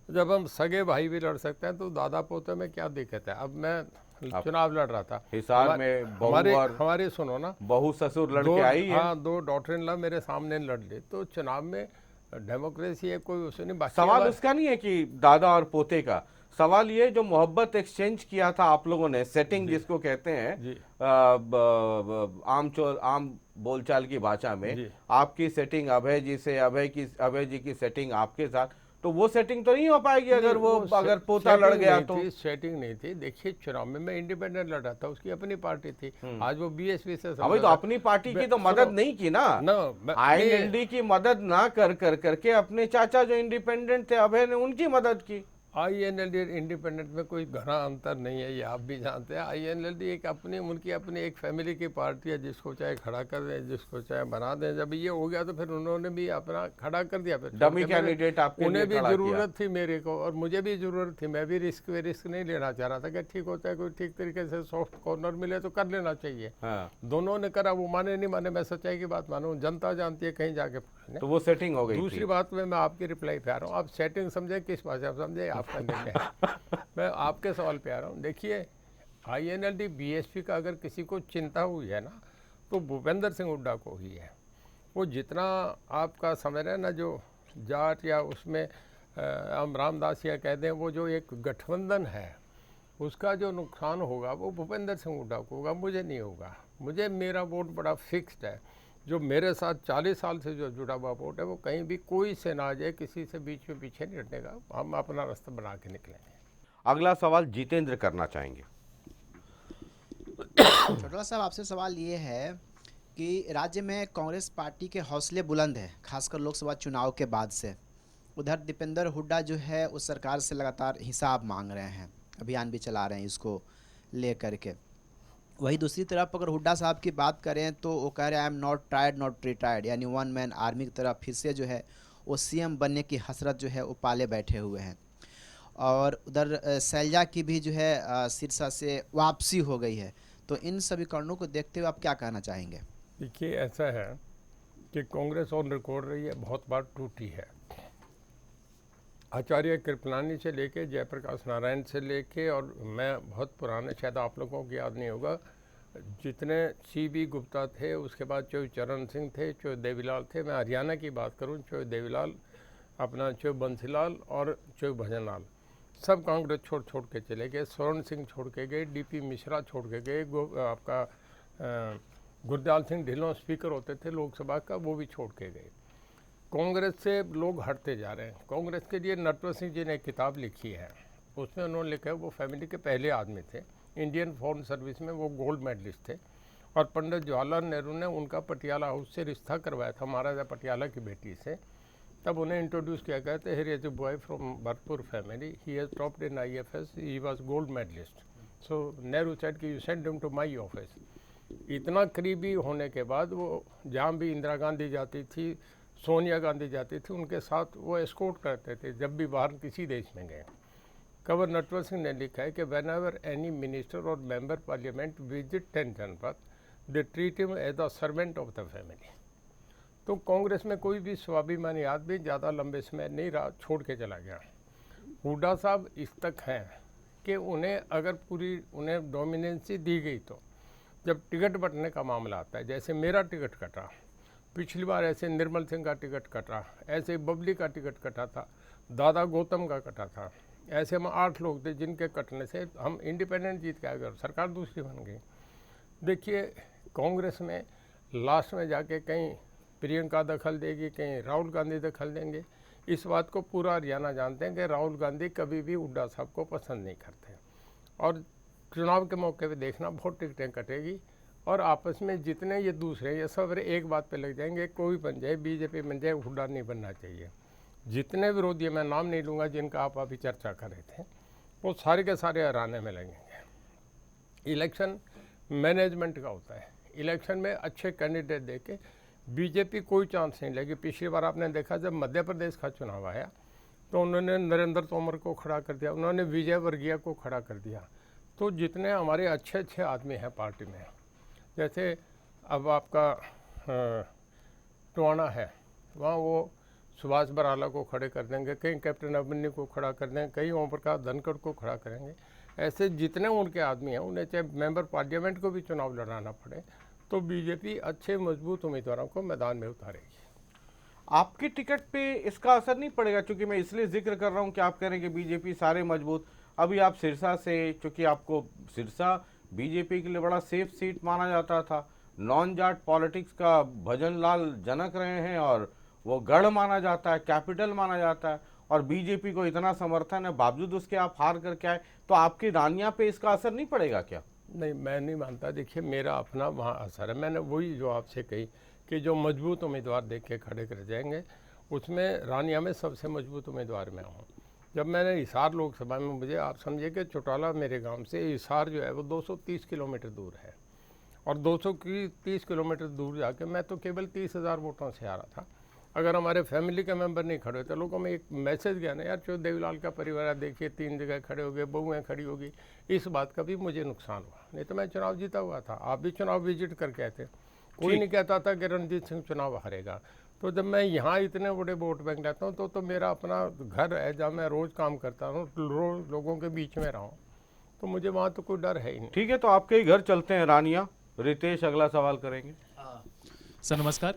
जब हम सगे भाई भी लड़ सकते हैं तो दादा पोते में क्या दिक्कत है? अब मैं चुनाव लड़ रहा था,
हिसार में
हमारे सुनो ना,
बहू ससुर लड़के आई है।
हाँ, 2 डॉटर इन लॉ मेरे सामने लड़ ले, तो चुनाव में डेमोक्रेसी है, कोई उसे नहीं।
सवाल उसका नहीं है कि दादा और पोते का, सवाल ये जो मोहब्बत एक्सचेंज किया था आप लोगों ने, सेटिंग जिसको कहते हैं आम बोलचाल की भाषा में, आपकी सेटिंग अभय जी से, अभय जी की सेटिंग आपके साथ, तो वो सेटिंग तो नहीं हो पाएगी अगर वो अगर पोता लड़ गया तो।
सेटिंग नहीं थी। देखिए, चुनाव में मैं इंडिपेंडेंट लड़ रहा था, उसकी अपनी पार्टी थी, आज वो बीएसपी से।
अभी तो अपनी पार्टी की तो मदद नहीं की ना, आईएनएलडी की मदद ना करके अपने चाचा जो इंडिपेंडेंट थे अभय ने, उनकी मदद की।
आईएनएलडी इंडिपेंडेंट में कोई घना अंतर नहीं है, ये आप भी जानते हैं। आईएनएलडी एक उनकी अपनी एक फैमिली की पार्टी है, जिसको चाहे खड़ा कर दें, जिसको चाहे बना दें। जब ये हो गया तो फिर उन्होंने भी अपना खड़ा कर दिया, फिर
डमी कैंडिडेट आपके
उन्हें भी जरूरत थी मेरे को, और मुझे भी जरूरत थी। मैं भी रिस्क नहीं लेना चाह रहा था कि ठीक होता है, कोई ठीक तरीके से सॉफ्ट कॉर्नर मिले तो कर लेना चाहिए। दोनों ने करा, वो माने नहीं माने, मैं सच्चाई की बात मानूं, जनता जानती है, कहीं जाके
तो वो सेटिंग हो गई।
दूसरी बात में मैं आपकी रिप्लाई पे आ रहा हूँ, आप सेटिंग समझे किस भाषा में समझे आपका निर्णय है। मैं आपके सवाल पे आ रहा हूँ। देखिए, आईएनएलडी बीएसपी का अगर किसी को चिंता हुई है ना, तो भूपेंद्र सिंह हुड्डा को ही है। वो जितना आपका समझ रहे हैं ना, जो जाट या उसमें हम रामदास या कहते हैं, वो जो एक गठबंधन है, उसका जो नुकसान होगा वो भूपेंद्र सिंह हुड्डा को होगा, मुझे नहीं होगा। मुझे मेरा वोट बड़ा फिक्स्ड है। जो मेरे साथ 40 साल से जो जुड़ा हुआ वोट है, वो कहीं भी कोई से ना आ जाए, किसी से बीच में पीछे नहीं हटने का, हम अपना रास्ता बना के निकलेंगे।
अगला सवाल जितेंद्र करना चाहेंगे।
चौटाला साहब, आपसे सवाल ये है कि राज्य में कांग्रेस पार्टी के हौसले बुलंद है, खासकर लोकसभा चुनाव के बाद से। उधर दीपेंद्र हुड्डा जो है उस सरकार से लगातार हिसाब मांग रहे हैं, अभियान भी चला रहे हैं इसको ले करके। वही दूसरी तरफ अगर हुड्डा साहब की बात करें तो वो कह रहे हैं I am not tired not retired, यानी वन मैन आर्मी की तरह फिर से जो है वो सीएम बनने की हसरत जो है वो पाले बैठे हुए हैं। और उधर शैलजा की भी जो है सिरसा से वापसी हो गई है। तो इन सभी कारणों को देखते हुए आप क्या कहना चाहेंगे?
देखिए, ऐसा है कि कांग्रेस ऑन रिकॉर्ड रही है, बहुत बार टूटी है। आचार्य कृपलानी से लेके जयप्रकाश नारायण से लेके, और मैं बहुत पुराने, शायद आप लोगों को याद नहीं होगा, जितने CB गुप्ता थे, उसके बाद चो चरण सिंह थे, चो देवीलाल थे। मैं हरियाणा की बात करूं, चो देवीलाल, अपना चो बंसीलाल और चो भजनलाल, सब कांग्रेस छोड़ के चले गए। स्वर्ण सिंह छोड़ के गए, DP मिश्रा छोड़ के गए, आपका गुरदयाल सिंह ढिल्लों स्पीकर होते थे लोकसभा का, वो भी छोड़ के गए। कांग्रेस से लोग हटते जा रहे हैं। कांग्रेस के लिए नटवर सिंह जी ने एक किताब लिखी है, उसमें उन्होंने लिखा है वो फैमिली के पहले आदमी थे, इंडियन फॉरेन सर्विस में वो गोल्ड मेडलिस्ट थे, और पंडित जवाहरलाल नेहरू ने उनका पटियाला हाउस से रिश्ता करवाया था महाराजा पटियाला की बेटी से। तब उन्हें इंट्रोड्यूस किया गया था, here is a boy from Bharatpur family, he has topped in IFS, he was gold medalist, so Nehru said कि you send him to my office. इतना करीबी होने के बाद वो जहाँ भी इंदिरा गांधी जाती थी, सोनिया गांधी जाती थी, उनके साथ वो एस्कॉर्ट करते थे जब भी बाहर किसी देश में गए। कंवर नटवर सिंह ने लिखा है कि वेन एवर एनी मिनिस्टर और member parliament visit 10 Janpath they treat him as the servant of the family. तो कांग्रेस में कोई भी स्वाभिमानी आदमी ज़्यादा लंबे समय नहीं रहा, छोड़ के चला गया। हुड्डा साहब इस तक हैं कि उन्हें अगर पूरी उन्हें डोमिनेंसी दी गई तो जब टिकट बंटने का मामला आता है, जैसे मेरा टिकट कटा, पिछली बार ऐसे निर्मल सिंह का टिकट कटा, ऐसे बबली का टिकट कटा था, दादा गौतम का कटा था, ऐसे हम 8 लोग थे जिनके कटने से हम इंडिपेंडेंट जीत के आ गए और सरकार दूसरी बन गई। देखिए कांग्रेस में लास्ट में जाके कहीं प्रियंका दखल देगी, कहीं राहुल गांधी दखल देंगे। इस बात को पूरा हरियाणा जानते हैं कि राहुल गांधी कभी भी हुड्डा साहब को पसंद नहीं करते और चुनाव के मौके पे देखना बहुत टिकटें कटेगी और आपस में जितने ये दूसरे ये सब एक बात पे लग जाएंगे, कोई बन जाए, बीजेपी बन जाए, हुड्डा नहीं बनना चाहिए। जितने विरोधी, मैं नाम नहीं लूँगा, जिनका आप अभी चर्चा कर रहे थे, वो सारे के सारे हराने में लगेंगे। इलेक्शन मैनेजमेंट का होता है, इलेक्शन में अच्छे कैंडिडेट दे के बीजेपी कोई चांस नहीं लगी। पिछली बार आपने देखा जब मध्य प्रदेश का चुनाव आया तो उन्होंने नरेंद्र तोमर को खड़ा कर दिया, उन्होंने विजय वर्गीय को खड़ा कर दिया। तो जितने हमारे अच्छे अच्छे आदमी हैं पार्टी में, जैसे अब आपका टोहाना है, वहाँ वो सुभाष बराला को खड़े कर देंगे, कहीं कैप्टन अभिमन्यु को खड़ा कर देंगे, कहीं ओम प्रकाश धनखड़ को खड़ा करेंगे। ऐसे जितने उनके आदमी हैं, उन्हें चाहे मेंबर पार्लियामेंट को भी चुनाव लड़ाना पड़े तो बीजेपी अच्छे मजबूत उम्मीदवारों को मैदान में उतारेगी।
आपके टिकट पे इसका असर नहीं पड़ेगा? क्योंकि मैं इसलिए जिक्र कर रहा हूं कि आप कह रहे हैं कि बीजेपी सारे मजबूत, अभी आप सिरसा से, चूंकि आपको सिरसा बीजेपी के लिए बड़ा सेफ सीट माना जाता था, नॉन जाट पॉलिटिक्स का भजन लाल जनक रहे हैं और वो गढ़ माना जाता है, कैपिटल माना जाता है, और बीजेपी को इतना समर्थन है, बावजूद उसके आप हार करके आए, तो आपकी रानिया पे इसका असर नहीं पड़ेगा क्या?
नहीं, मैं नहीं मानता। देखिए मेरा अपना वहाँ असर है, मैंने वही जो आपसे कही कि जो मजबूत उम्मीदवार देख के खड़े कर जाएंगे, उसमें रानिया में सबसे मजबूत उम्मीदवार मैं हूँ। जब मैंने हिसार लोकसभा में, मुझे आप समझिए कि चौटाला मेरे गांव से हिसार जो है वो 230 किलोमीटर दूर है और 230 किलोमीटर दूर जाके मैं तो केवल 30,000 वोटों से आ रहा था। अगर हमारे फैमिली के मेंबर नहीं खड़े होते, लोगों में एक मैसेज गया ना, यार जो देवीलाल का परिवार है, देखिए 3 जगह खड़े हो गए, बहुएँ खड़ी होगी, इस बात का भी मुझे नुकसान हुआ। नहीं तो मैं चुनाव जीता हुआ था, आप भी चुनाव विजिट करके आए थे, कोई नहीं कहता था कि रणजीत सिंह चुनाव हारेगा। तो जब मैं यहाँ इतने बड़े वोट बैंक लेता हूँ तो मेरा अपना घर है जहाँ मैं रोज़ काम करता हूँ, रोज़ लोगों के बीच में रहा हूँ, तो मुझे वहाँ तो कोई डर है ही नहीं।
ठीक है, तो आपके ही घर चलते हैं रानिया। रितेश अगला सवाल करेंगे।
सर नमस्कार,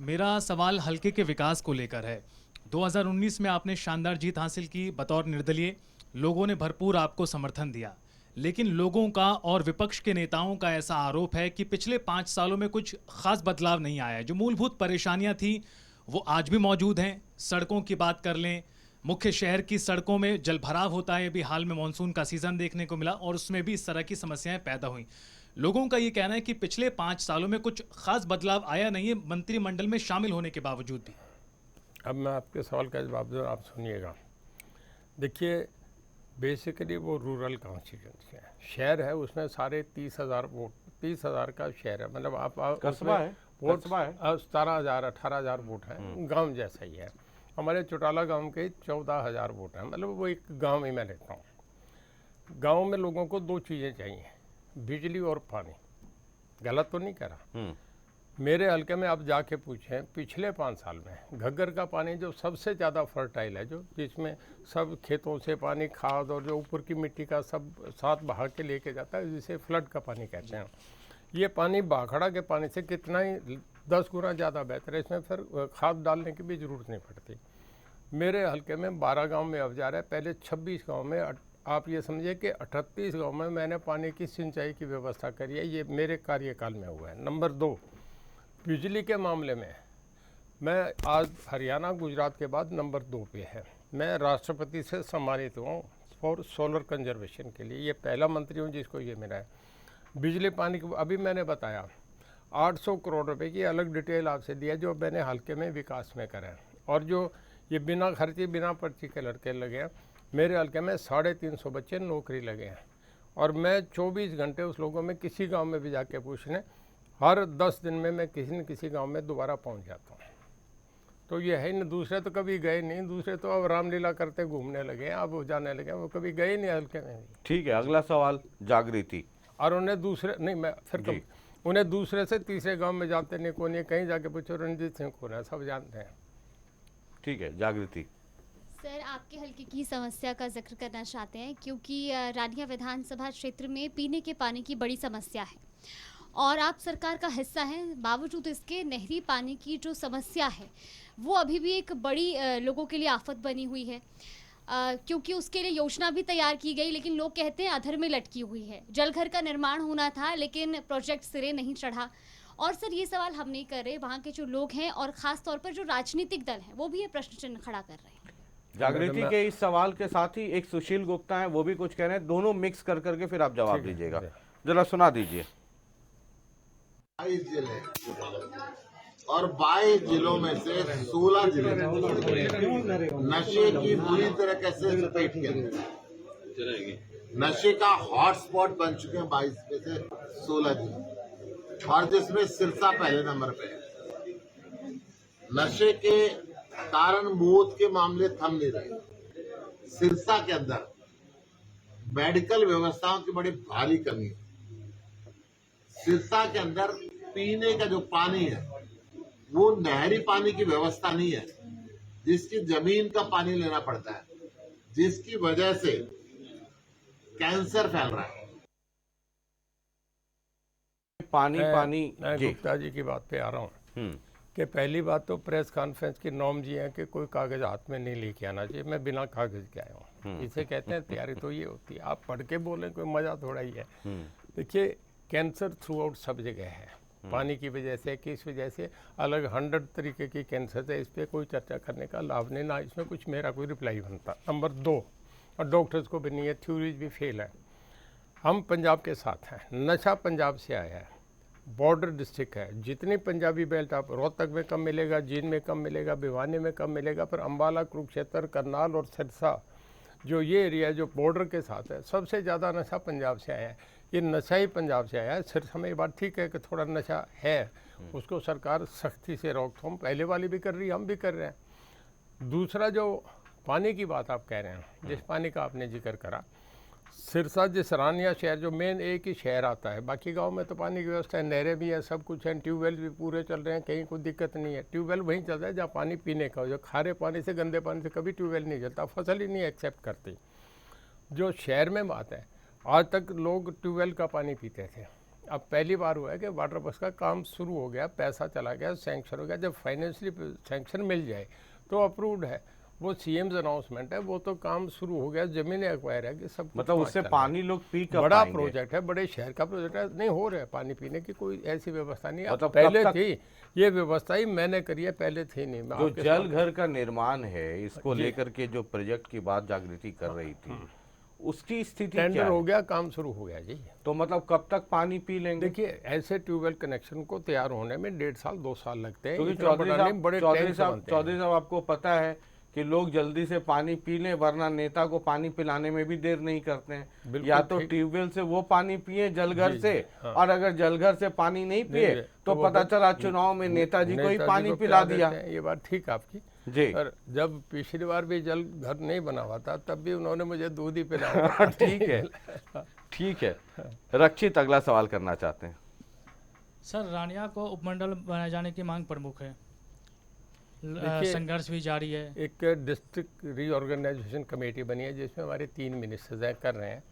मेरा सवाल हल्के के विकास को लेकर है। 2019 में आपने शानदार जीत हासिल की बतौर निर्दलीय, लोगों ने भरपूर आपको समर्थन दिया, लेकिन लोगों का और विपक्ष के नेताओं का ऐसा आरोप है कि पिछले 5 सालों में कुछ खास बदलाव नहीं आया है। जो मूलभूत परेशानियां थी वो आज भी मौजूद हैं। सड़कों की बात कर लें, मुख्य शहर की सड़कों में जलभराव होता है, अभी हाल में मानसून का सीजन देखने को मिला और उसमें भी इस तरह की समस्याएं पैदा हुई। लोगों का ये कहना है कि पिछले 5 सालों में कुछ खास बदलाव आया नहीं है, मंत्रिमंडल में शामिल होने के बावजूद भी।
अब मैं आपके सवाल का जवाब दूँ, आप सुनिएगा। देखिए बेसिकली वो रूरल कॉन्स्टिट्यूंसी है, शहर है, उसमें सारे 30,000 वोट, 30,000 का शहर है, मतलब आप
कस्बा है,
वोट
कस्बा है,
17,000 18,000 वोट है, गांव जैसा ही है। हमारे चौटाला गांव के 14,000 वोट हैं, मतलब वो एक गांव ही मैं रहता हूँ। गांव में लोगों को 2 चीज़ें चाहिए, बिजली और पानी। गलत तो नहीं कह रहा। मेरे हल्के में आप जाके पूछें, पिछले 5 साल में घग्गर का पानी जो सबसे ज़्यादा फर्टाइल है, जो जिसमें सब खेतों से पानी, खाद और जो ऊपर की मिट्टी का सब साथ बहा के लेके जाता है, जिसे फ्लड का पानी कहते हैं, ये पानी भाखड़ा के पानी से कितना ही 10 गुना ज़्यादा बेहतर है। इसमें फिर खाद डालने की भी ज़रूरत नहीं पड़ती। मेरे हल्के में 12 गाँव में अब जा रहा है, पहले 26 गाँव में, आप ये समझिए कि 38 गाँव में मैंने पानी की सिंचाई की व्यवस्था करी है। ये मेरे कार्यकाल में हुआ है। नंबर 2, बिजली के मामले में मैं आज हरियाणा गुजरात के बाद नंबर 2 पे है। मैं राष्ट्रपति से सम्मानित हूँ फॉर सोलर कंजर्वेशन के लिए, ये पहला मंत्री हूँ जिसको ये मिला है। बिजली पानी को अभी मैंने बताया 800 करोड़ रुपए की अलग डिटेल आपसे दिया जो मैंने हल्के में विकास में करा है। और जो ये बिना खर्ची बिना पर्ची के लड़के लगे हैं, मेरे हल्के में 350 बच्चे नौकरी लगे हैं। और मैं 24 घंटे उस लोगों में किसी गांव में भी जाके पूछने, हर 10 दिन में मैं किसी न किसी गांव में दोबारा पहुंच जाता हूं। तो ये है न, दूसरे तो कभी गए नहीं, दूसरे तो अब रामलीला करते घूमने लगे, अब वो जाने लगे, वो कभी गए नहीं हल्के में भी।
ठीक है, अगला सवाल जागृति।
और उन्हें दूसरे नहीं, मैं फिर
जी।
उन्हें दूसरे से तीसरे गांव में जानते नहीं, कौन है, कहीं जाके पूछो रणजीत सिंह कौन है, सब जानते हैं।
ठीक है, जागृति।
सर, आपके हल्के की समस्या का जिक्र करना चाहते हैं क्योंकि रानिया विधानसभा क्षेत्र में पीने के पानी की बड़ी समस्या है और आप सरकार का हिस्सा हैं, बावजूद इसके नहरी पानी की जो समस्या है वो अभी भी एक बड़ी लोगों के लिए आफत बनी हुई है, क्योंकि उसके लिए योजना भी तैयार की गई लेकिन लोग कहते हैं अधर में लटकी हुई है। जलघर का निर्माण होना था लेकिन प्रोजेक्ट सिरे नहीं चढ़ा। और सर, ये सवाल हम नहीं कर रहे, वहाँ के जो लोग हैं और ख़ास तौर पर जो राजनीतिक दल हैं वो भी ये प्रश्न चिन्ह खड़ा कर रहे हैं।
जागृति के इस सवाल के साथ ही एक सुशील गुप्ता है, वो भी कुछ कह रहे हैं, दोनों मिक्स कर करके फिर आप जवाब दीजिएगा, जरा सुना दीजिए।
22 जिले और 22 जिलों में से 16 जिले नशे की बुरी तरह से चपेट के अंदर, नशे का हॉटस्पॉट बन चुके हैं। 22 में से 16 जिले, और जिसमें सिरसा पहले नंबर पे है। नशे के कारण मौत के मामले थम नहीं रहे। सिरसा के अंदर मेडिकल व्यवस्थाओं की बड़ी भारी कमी है। सिरसा के अंदर पीने का जो पानी है वो नहरी पानी की व्यवस्था नहीं है, जिसकी जमीन का पानी लेना पड़ता है, जिसकी वजह से कैंसर फैल रहा है।
पानी
मैं गुप्ता जी की बात पे आ रहा हूँ कि पहली बात तो प्रेस कॉन्फ्रेंस की नॉर्म जी है कि कोई कागज हाथ में नहीं लेके आना चाहिए। मैं बिना कागज के आया हूँ, इसे कहते हैं तैयारी। तो ये होती है, आप पढ़ के बोलें कोई मजा थोड़ा ही है। देखिए, कैंसर थ्रू आउट सब जगह है, पानी की वजह से, किस वजह से, अलग 100 तरीके की कैंसर है। इस पर कोई चर्चा करने का लाभ नहीं, ना इसमें कुछ मेरा कोई रिप्लाई बनता। नंबर 2, और डॉक्टर्स को भी नहीं है, थ्योरीज भी फेल है। हम पंजाब के साथ हैं, नशा पंजाब से आया है, बॉर्डर डिस्ट्रिक्ट है। जितनी पंजाबी बेल्ट आप रोहतक में कम मिलेगा, जींद में कम मिलेगा, भिवानी में कम मिलेगा, पर अम्बाला, कुरुक्षेत्र, करनाल और सिरसा जो ये एरिया जो बॉर्डर के साथ है, सबसे ज़्यादा नशा पंजाब से आया है। ये नशा ही पंजाब से आया है। सिर्फ हमें ये बात ठीक है कि थोड़ा नशा है, उसको सरकार सख्ती से रोकथाम पहले वाली भी कर रही है, हम भी कर रहे हैं। दूसरा, जो पानी की बात आप कह रहे हैं, जिस पानी का आपने जिक्र करा, सिरसा जिस रानिया शहर जो मेन एक ही शहर आता है, बाकी गांव में तो पानी की व्यवस्था है, नहरें भी है, सब कुछ है, ट्यूबवेल भी पूरे चल रहे हैं, कहीं कोई दिक्कत नहीं है। ट्यूबवेल वहीं चल रहा है जहाँ पानी पीने का हो, जो खारे पानी से, गंदे पानी से कभी ट्यूबवेल नहीं चलता, फसल ही नहीं एक्सेप्ट करती। जो शहर में बात है, आज तक लोग ट्यूबवेल का पानी पीते थे। अब पहली बार हुआ है कि वाटर बस का काम शुरू हो गया, पैसा चला गया, सैंक्शन हो गया। जब फाइनेंशियली सैंक्शन मिल जाए तो अप्रूव्ड है, वो सीएम अनाउंसमेंट है, वो तो काम शुरू हो गया, जमीनें एक्वायर है कि सब,
मतलब उससे पानी लोग पी कर
बड़ा
पाएंगे।
प्रोजेक्ट है, बड़े शहर का प्रोजेक्ट है, नहीं हो रहा है पानी पीने की कोई ऐसी व्यवस्था नहीं है।
मतलब
पहले
कब तक-
थी ये व्यवस्था, ही मैंने करी है, पहले थी नहीं। मैं
जो
आपके
जल
साथ-
घर का निर्माण है, इसको लेकर के जो प्रोजेक्ट की बात जागृति कर रही थी, उसकी स्थिति क्या
टेंडर
है?
हो गया, काम शुरू हो गया जी।
तो मतलब कब तक पानी पी लेंगे?
देखिए, ऐसे ट्यूबवेल कनेक्शन को तैयार होने में 1.5 साल 2 साल लगते हैं।
क्योंकि
इतना
चौधरी
बड़ा नहीं, बड़े टैंक से बनते हैं।
साहब आपको पता है कि लोग जल्दी से पानी पी लें, वरना नेता को पानी पिलाने में भी देर नहीं करते हैं।
बिल्कुल
या तो
ठीक।
ट्यूबवेल से वो पानी पिए जलघर
जी,
से,
हाँ।
और अगर जलघर से पानी नहीं पिए
नहीं,
तो
वो
पता
फिर-
चला चुनाव में नेताजी को ही
नेताजी
पानी
को
पिला
देते
दिया।
हैं, ये बात ठीक है आपकी।
जी
और जब पिछली बार भी जल घर नहीं बना हुआ था, तब भी उन्होंने मुझे दूध ही पिलाया था।
ठीक है, ठीक है। रक्षित अगला सवाल करना चाहते हैं।
सर, रानिया को उपमंडल बनाए जाने की मांग प्रमुख है,
देखिए,
संघर्ष भी जारी है।
एक डिस्ट्रिक्ट रीऑर्गेनाइजेशन कमेटी बनी है जिसमें हमारे 3 मिनिस्टर्स हैं, कर रहे हैं।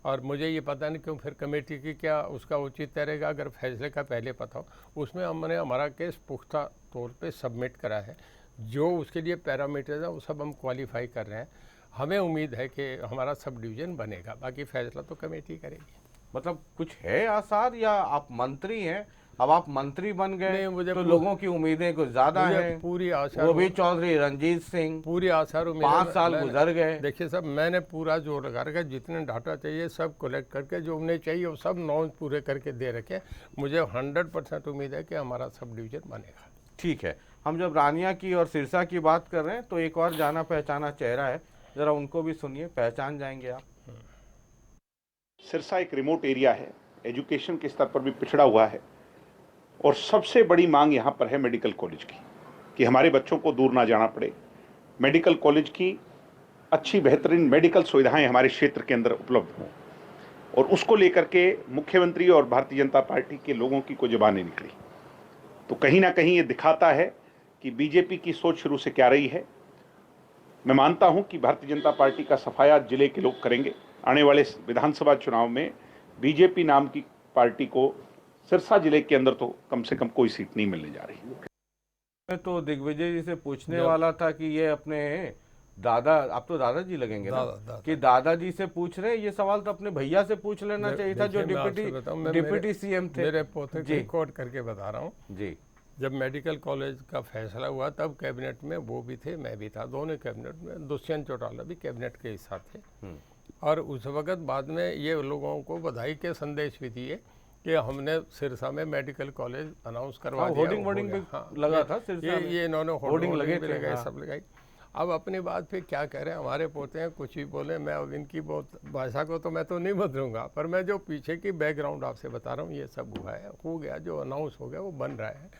और मुझे ये पता नहीं क्यों फिर कमेटी की क्या उसका उचित रहेगा, अगर फैसले का पहले पता हो। उसमें हमने हमारा केस पुख्ता तौर पे सबमिट करा है, जो उसके लिए पैरामीटर्स हैं वो सब हम क्वालिफाई कर रहे हैं। हमें उम्मीद है कि हमारा सब डिवीज़न बनेगा, बाकी फैसला तो कमेटी करेगी।
मतलब कुछ है आसार, या आप मंत्री हैं, अब आप मंत्री बन गए
नहीं, मुझे
तो लोगों की उम्मीदें कुछ ज्यादा
मुझे
हैं।
पूरी आशा,
वो भी चौधरी रंजीत सिंह,
पूरी आसार उम्मीद है।
5 साल गुजर गए।
देखिए साहब, मैंने पूरा जोर लगा रखा है, जितने डाटा चाहिए सब कलेक्ट करके, जो उन्हें चाहिए वो सब नॉर्म्स पूरे करके दे रखे। मुझे 100% उम्मीद है कि हमारा सब डिवीजन बनेगा।
ठीक है, हम जब रानिया की और सिरसा की बात कर रहे हैं तो एक और जाना पहचाना चेहरा है, जरा उनको भी सुनिए, पहचान जाएंगे आप।
सिरसा एक रिमोट एरिया है, एजुकेशन के स्तर पर भी पिछड़ा हुआ है और सबसे बड़ी मांग यहाँ पर है मेडिकल कॉलेज की, कि हमारे बच्चों को दूर ना जाना पड़े। मेडिकल कॉलेज की अच्छी बेहतरीन मेडिकल सुविधाएं हमारे क्षेत्र के अंदर उपलब्ध हों, और उसको लेकर के मुख्यमंत्री और भारतीय जनता पार्टी के लोगों की कोई जुबान नहीं निकली। तो कहीं ना कहीं ये दिखाता है कि बीजेपी की सोच शुरू से क्या रही है। मैं मानता हूं कि भारतीय जनता पार्टी का सफाया जिले के लोग करेंगे। आने वाले विधानसभा चुनाव में बीजेपी नाम की पार्टी को सिरसा जिले के अंदर तो कम से कम कोई सीट नहीं मिलने जा रही।
मैं तो दिग्विजय जी से पूछने वाला था कि ये अपने दादा, आप तो दादाजी लगेंगे ना, कि दादाजी से पूछ रहे हैं, ये सवाल तो अपने भैया से पूछ लेना चाहिए था जो डिप्टी सीएम थे।
मेरे पोते को रिकॉर्ड करके बता रहा हूँ
जी।
जब मेडिकल कॉलेज का फैसला हुआ तब कैबिनेट में वो भी थे, मैं भी था, दोनों कैबिनेट में, दुष्यंत चौटाला भी कैबिनेट के हिस्सा थे। और उस वक्त बाद में ये लोगों को बधाई के संदेश भी दिए कि हमने सिरसा में मेडिकल कॉलेज अनाउंस करवा दिया।
होर्डिंग भी लगा था सिरसा में।
ये इन्होंने
होर्डिंग लगे थे,
लगाई, सब लगाई। अब अपनी बात पे क्या कह रहे हैं, हमारे पोते हैं, कुछ भी बोले, मैं अब इनकी बहुत भाषा को तो मैं तो नहीं बदलूंगा, पर मैं जो पीछे की बैकग्राउंड आपसे बता रहा हूँ, ये सब हुआ है, हो गया, जो अनाउंस हो गया वो बन रहा है।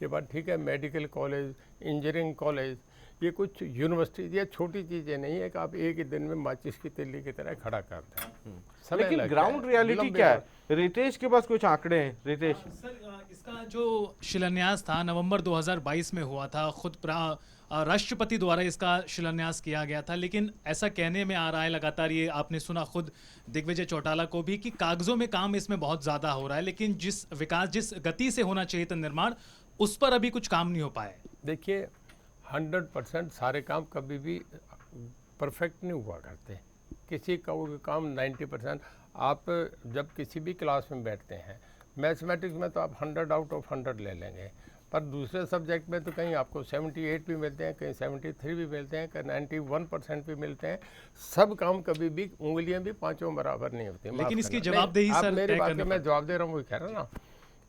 ये बात ठीक है। मेडिकल कॉलेज, इंजीनियरिंग कॉलेज, ये कुछ यूनिवर्सिटी, ये छोटी चीज़ें नहीं है कि आप एक ही दिन में माचिस की तिल्ली की तरह खड़ा कर दें।
लेकिन ग्राउंड रियलिटी क्या है? रितेश के पास कुछ आंकड़े हैं। रितेश
सर, इसका जो शिलान्यास था नवंबर 2022 में हुआ था, खुद राष्ट्रपति द्वारा इसका शिलान्यास किया गया था, लेकिन ऐसा कहने में आ रहा है लगातार, ये आपने सुना खुद दिग्विजय चौटाला को भी, कि कागजों में काम इसमें बहुत ज़्यादा हो रहा है, लेकिन जिस विकास, जिस गति से होना चाहिए था निर्माण, उस पर अभी कुछ काम नहीं हो पाया।
देखिए 100% सारे काम कभी भी परफेक्ट नहीं हुआ करते। किसी का वो काम 90%, आप जब किसी भी क्लास में बैठते हैं, मैथमेटिक्स में तो आप 100 आउट ऑफ 100 ले लेंगे, पर दूसरे सब्जेक्ट में तो कहीं आपको 78 भी मिलते हैं, कहीं 73 भी मिलते हैं, कहीं 91% भी मिलते हैं। सब काम कभी भी, उंगलियां भी पांचों बराबर नहीं होती।
लेकिन इसकी जवाबदेही सर,
मेरी बात में मैं जवाब दे रहा हूँ, वो कह रहा ना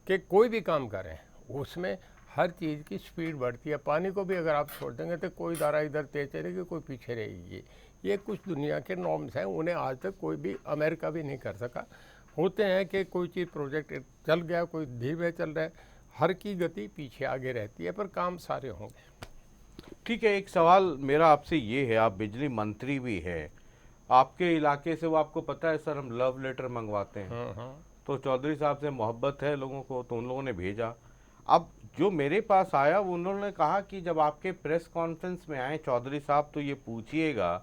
कि कोई भी काम करें उसमें हर चीज़ की स्पीड बढ़ती है। पानी को भी अगर आप छोड़ देंगे तो कोई धारा इधर तेज चलेगी, कोई पीछे रहेगी। ये कुछ दुनिया के नॉर्म्स हैं, उन्हें आज तक कोई भी, अमेरिका भी नहीं कर सका। होते हैं कि कोई चीज़ प्रोजेक्ट चल गया, कोई धीरे चल रहा है, हर की गति पीछे आगे रहती है, पर काम सारे होंगे।
ठीक है, एक सवाल मेरा आपसे ये है, आप बिजली मंत्री भी है, आपके इलाके से वो आपको पता है सर, हम लव लेटर मंगवाते हैं, तो चौधरी साहब से मोहब्बत है लोगों को, तो उन लोगों ने भेजा। अब जो मेरे पास आया वो उन्होंने कहा कि जब आपके प्रेस कॉन्फ्रेंस में आए चौधरी साहब, तो ये पूछिएगा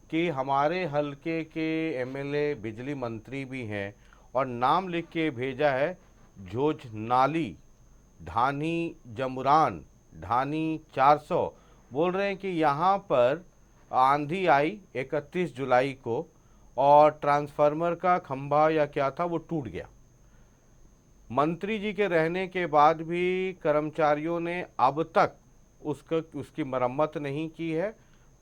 कि हमारे हलके के एमएलए बिजली मंत्री भी हैं, और नाम लिख के भेजा है जोज नाली, ढानी जमुरान, ढानी 400। बोल रहे हैं कि यहाँ पर आंधी आई 31 जुलाई को और ट्रांसफार्मर का खंभा या क्या था वो टूट गया। मंत्री जी के रहने के बाद भी कर्मचारियों ने अब तक उसकी मरम्मत नहीं की है।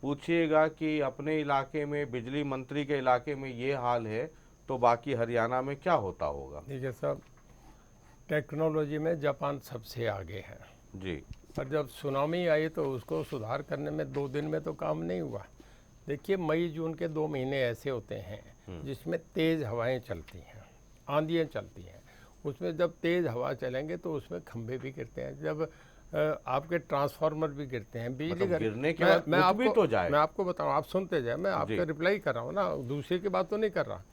पूछिएगा कि अपने इलाके में, बिजली मंत्री के इलाके में ये हाल है, तो बाकी हरियाणा में क्या होता होगा।
ठीक है साहब, टेक्नोलॉजी में जापान सबसे आगे है
जी,
पर जब सुनामी आई तो उसको सुधार करने में 2 दिन में तो काम नहीं हुआ। देखिए मई जून के 2 महीने ऐसे होते हैं जिसमें तेज़ हवाएं चलती हैं, आंधियाँ चलती हैं। उसमें जब तेज़ हवा चलेंगे तो उसमें खंभे भी गिरते हैं, जब आपके ट्रांसफार्मर भी गिरते हैं, बिजली
गिरने के बाद
मैं आपको
तो जाए।
मैं आपको बताऊँ, आप सुनते जाए, मैं आपका रिप्लाई कर रहा हूँ ना, दूसरे की बात तो नहीं कर रहा।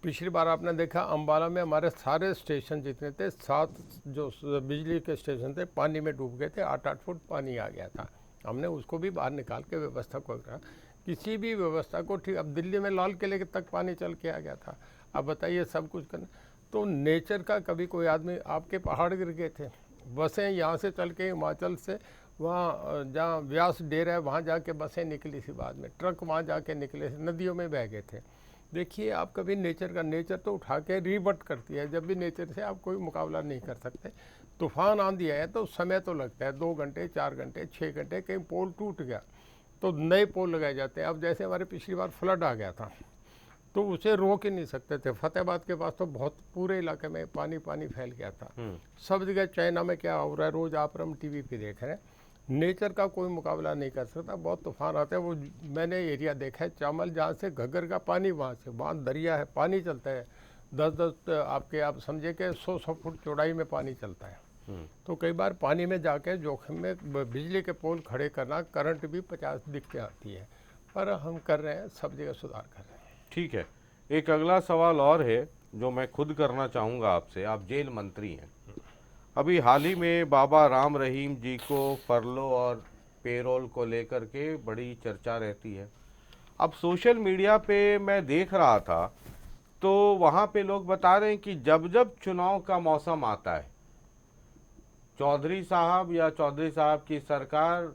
पिछली बार आपने देखा अम्बाला में हमारे सारे स्टेशन जितने थे, 7 जो बिजली के स्टेशन थे पानी में डूब गए थे, 8-8 फुट पानी आ गया था। हमने उसको भी बाहर निकाल के व्यवस्था को करा, किसी भी व्यवस्था को ठीक। अब दिल्ली में लाल किले तक पानी चल के आ गया था, अब बताइए सब कुछ करना। तो नेचर का कभी कोई आदमी, आपके पहाड़ गिर गए थे, बसें यहाँ से चल के हिमाचल से वहाँ जहाँ व्यास डेरा है वहाँ जाके बसें निकली थी, बाद में ट्रक वहाँ जाके निकले थे, नदियों में बह गए थे। देखिए आप कभी नेचर तो उठा के रिवर्ट करती है, जब भी नेचर से आप कोई मुकाबला नहीं कर सकते। तूफान आंधी आया तो समय तो लगता है, 2 घंटे 4 घंटे 6 घंटे, कहीं पोल टूट गया तो नए पोल लगाए जाते हैं। अब जैसे हमारे पिछली बार फ्लड आ गया था तो उसे रोक ही नहीं सकते थे। फतेहाबाद के पास तो बहुत पूरे इलाके में पानी फैल गया था, सब जगह। चाइना में क्या हो रहा है रोज़ आप हम टीवी पे देख रहे हैं, नेचर का कोई मुकाबला नहीं कर सकता, बहुत तूफान आते हैं। वो मैंने एरिया देखा है चामल, जहाँ से घग्गर का पानी, वहाँ से वहाँ दरिया है, पानी चलता है 10-10 आपके, आप समझे कि 100-100 फुट चौड़ाई में पानी चलता है। तो कई बार पानी में जाके जोखिम में बिजली के पोल खड़े करना, करंट भी 50 दिक्कतें आती है, पर हम कर रहे हैं, सब जगह सुधार कर रहे हैं।
ठीक है, एक अगला सवाल और है जो मैं खुद करना चाहूँगा आपसे। आप जेल मंत्री हैं, अभी हाल ही में बाबा राम रहीम जी को फरलो और पेरोल को लेकर के बड़ी चर्चा रहती है। अब सोशल मीडिया पे मैं देख रहा था तो वहाँ पे लोग बता रहे हैं कि जब जब चुनाव का मौसम आता है, चौधरी साहब या चौधरी साहब की सरकार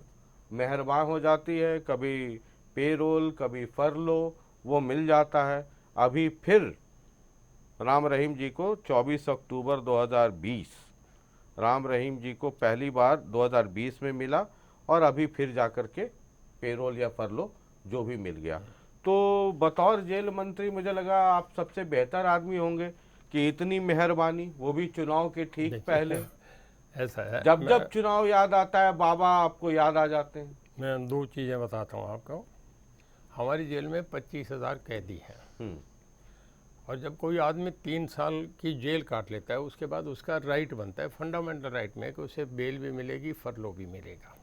मेहरबान हो जाती है, कभी पेरोल कभी फरलो वो मिल जाता है। अभी फिर राम रहीम जी को 24 अक्टूबर 2020 राम रहीम जी को पहली बार 2020 में मिला और अभी फिर जाकर के पेरोल या फरलो जो भी मिल गया। तो बतौर जेल मंत्री मुझे लगा आप सबसे बेहतर आदमी होंगे कि इतनी मेहरबानी, वो भी चुनाव के ठीक पहले।
ऐसा है,
जब जब चुनाव याद आता है बाबा आपको याद आ जाते हैं।
मैं 2 चीज़ें बताता हूँ आपको। हमारी जेल में 25,000 कैदी हैं, और जब कोई आदमी 3 साल की जेल काट लेता है, उसके बाद उसका राइट बनता है, फंडामेंटल राइट में, कि उसे बेल भी मिलेगी, फरलो भी मिलेगा।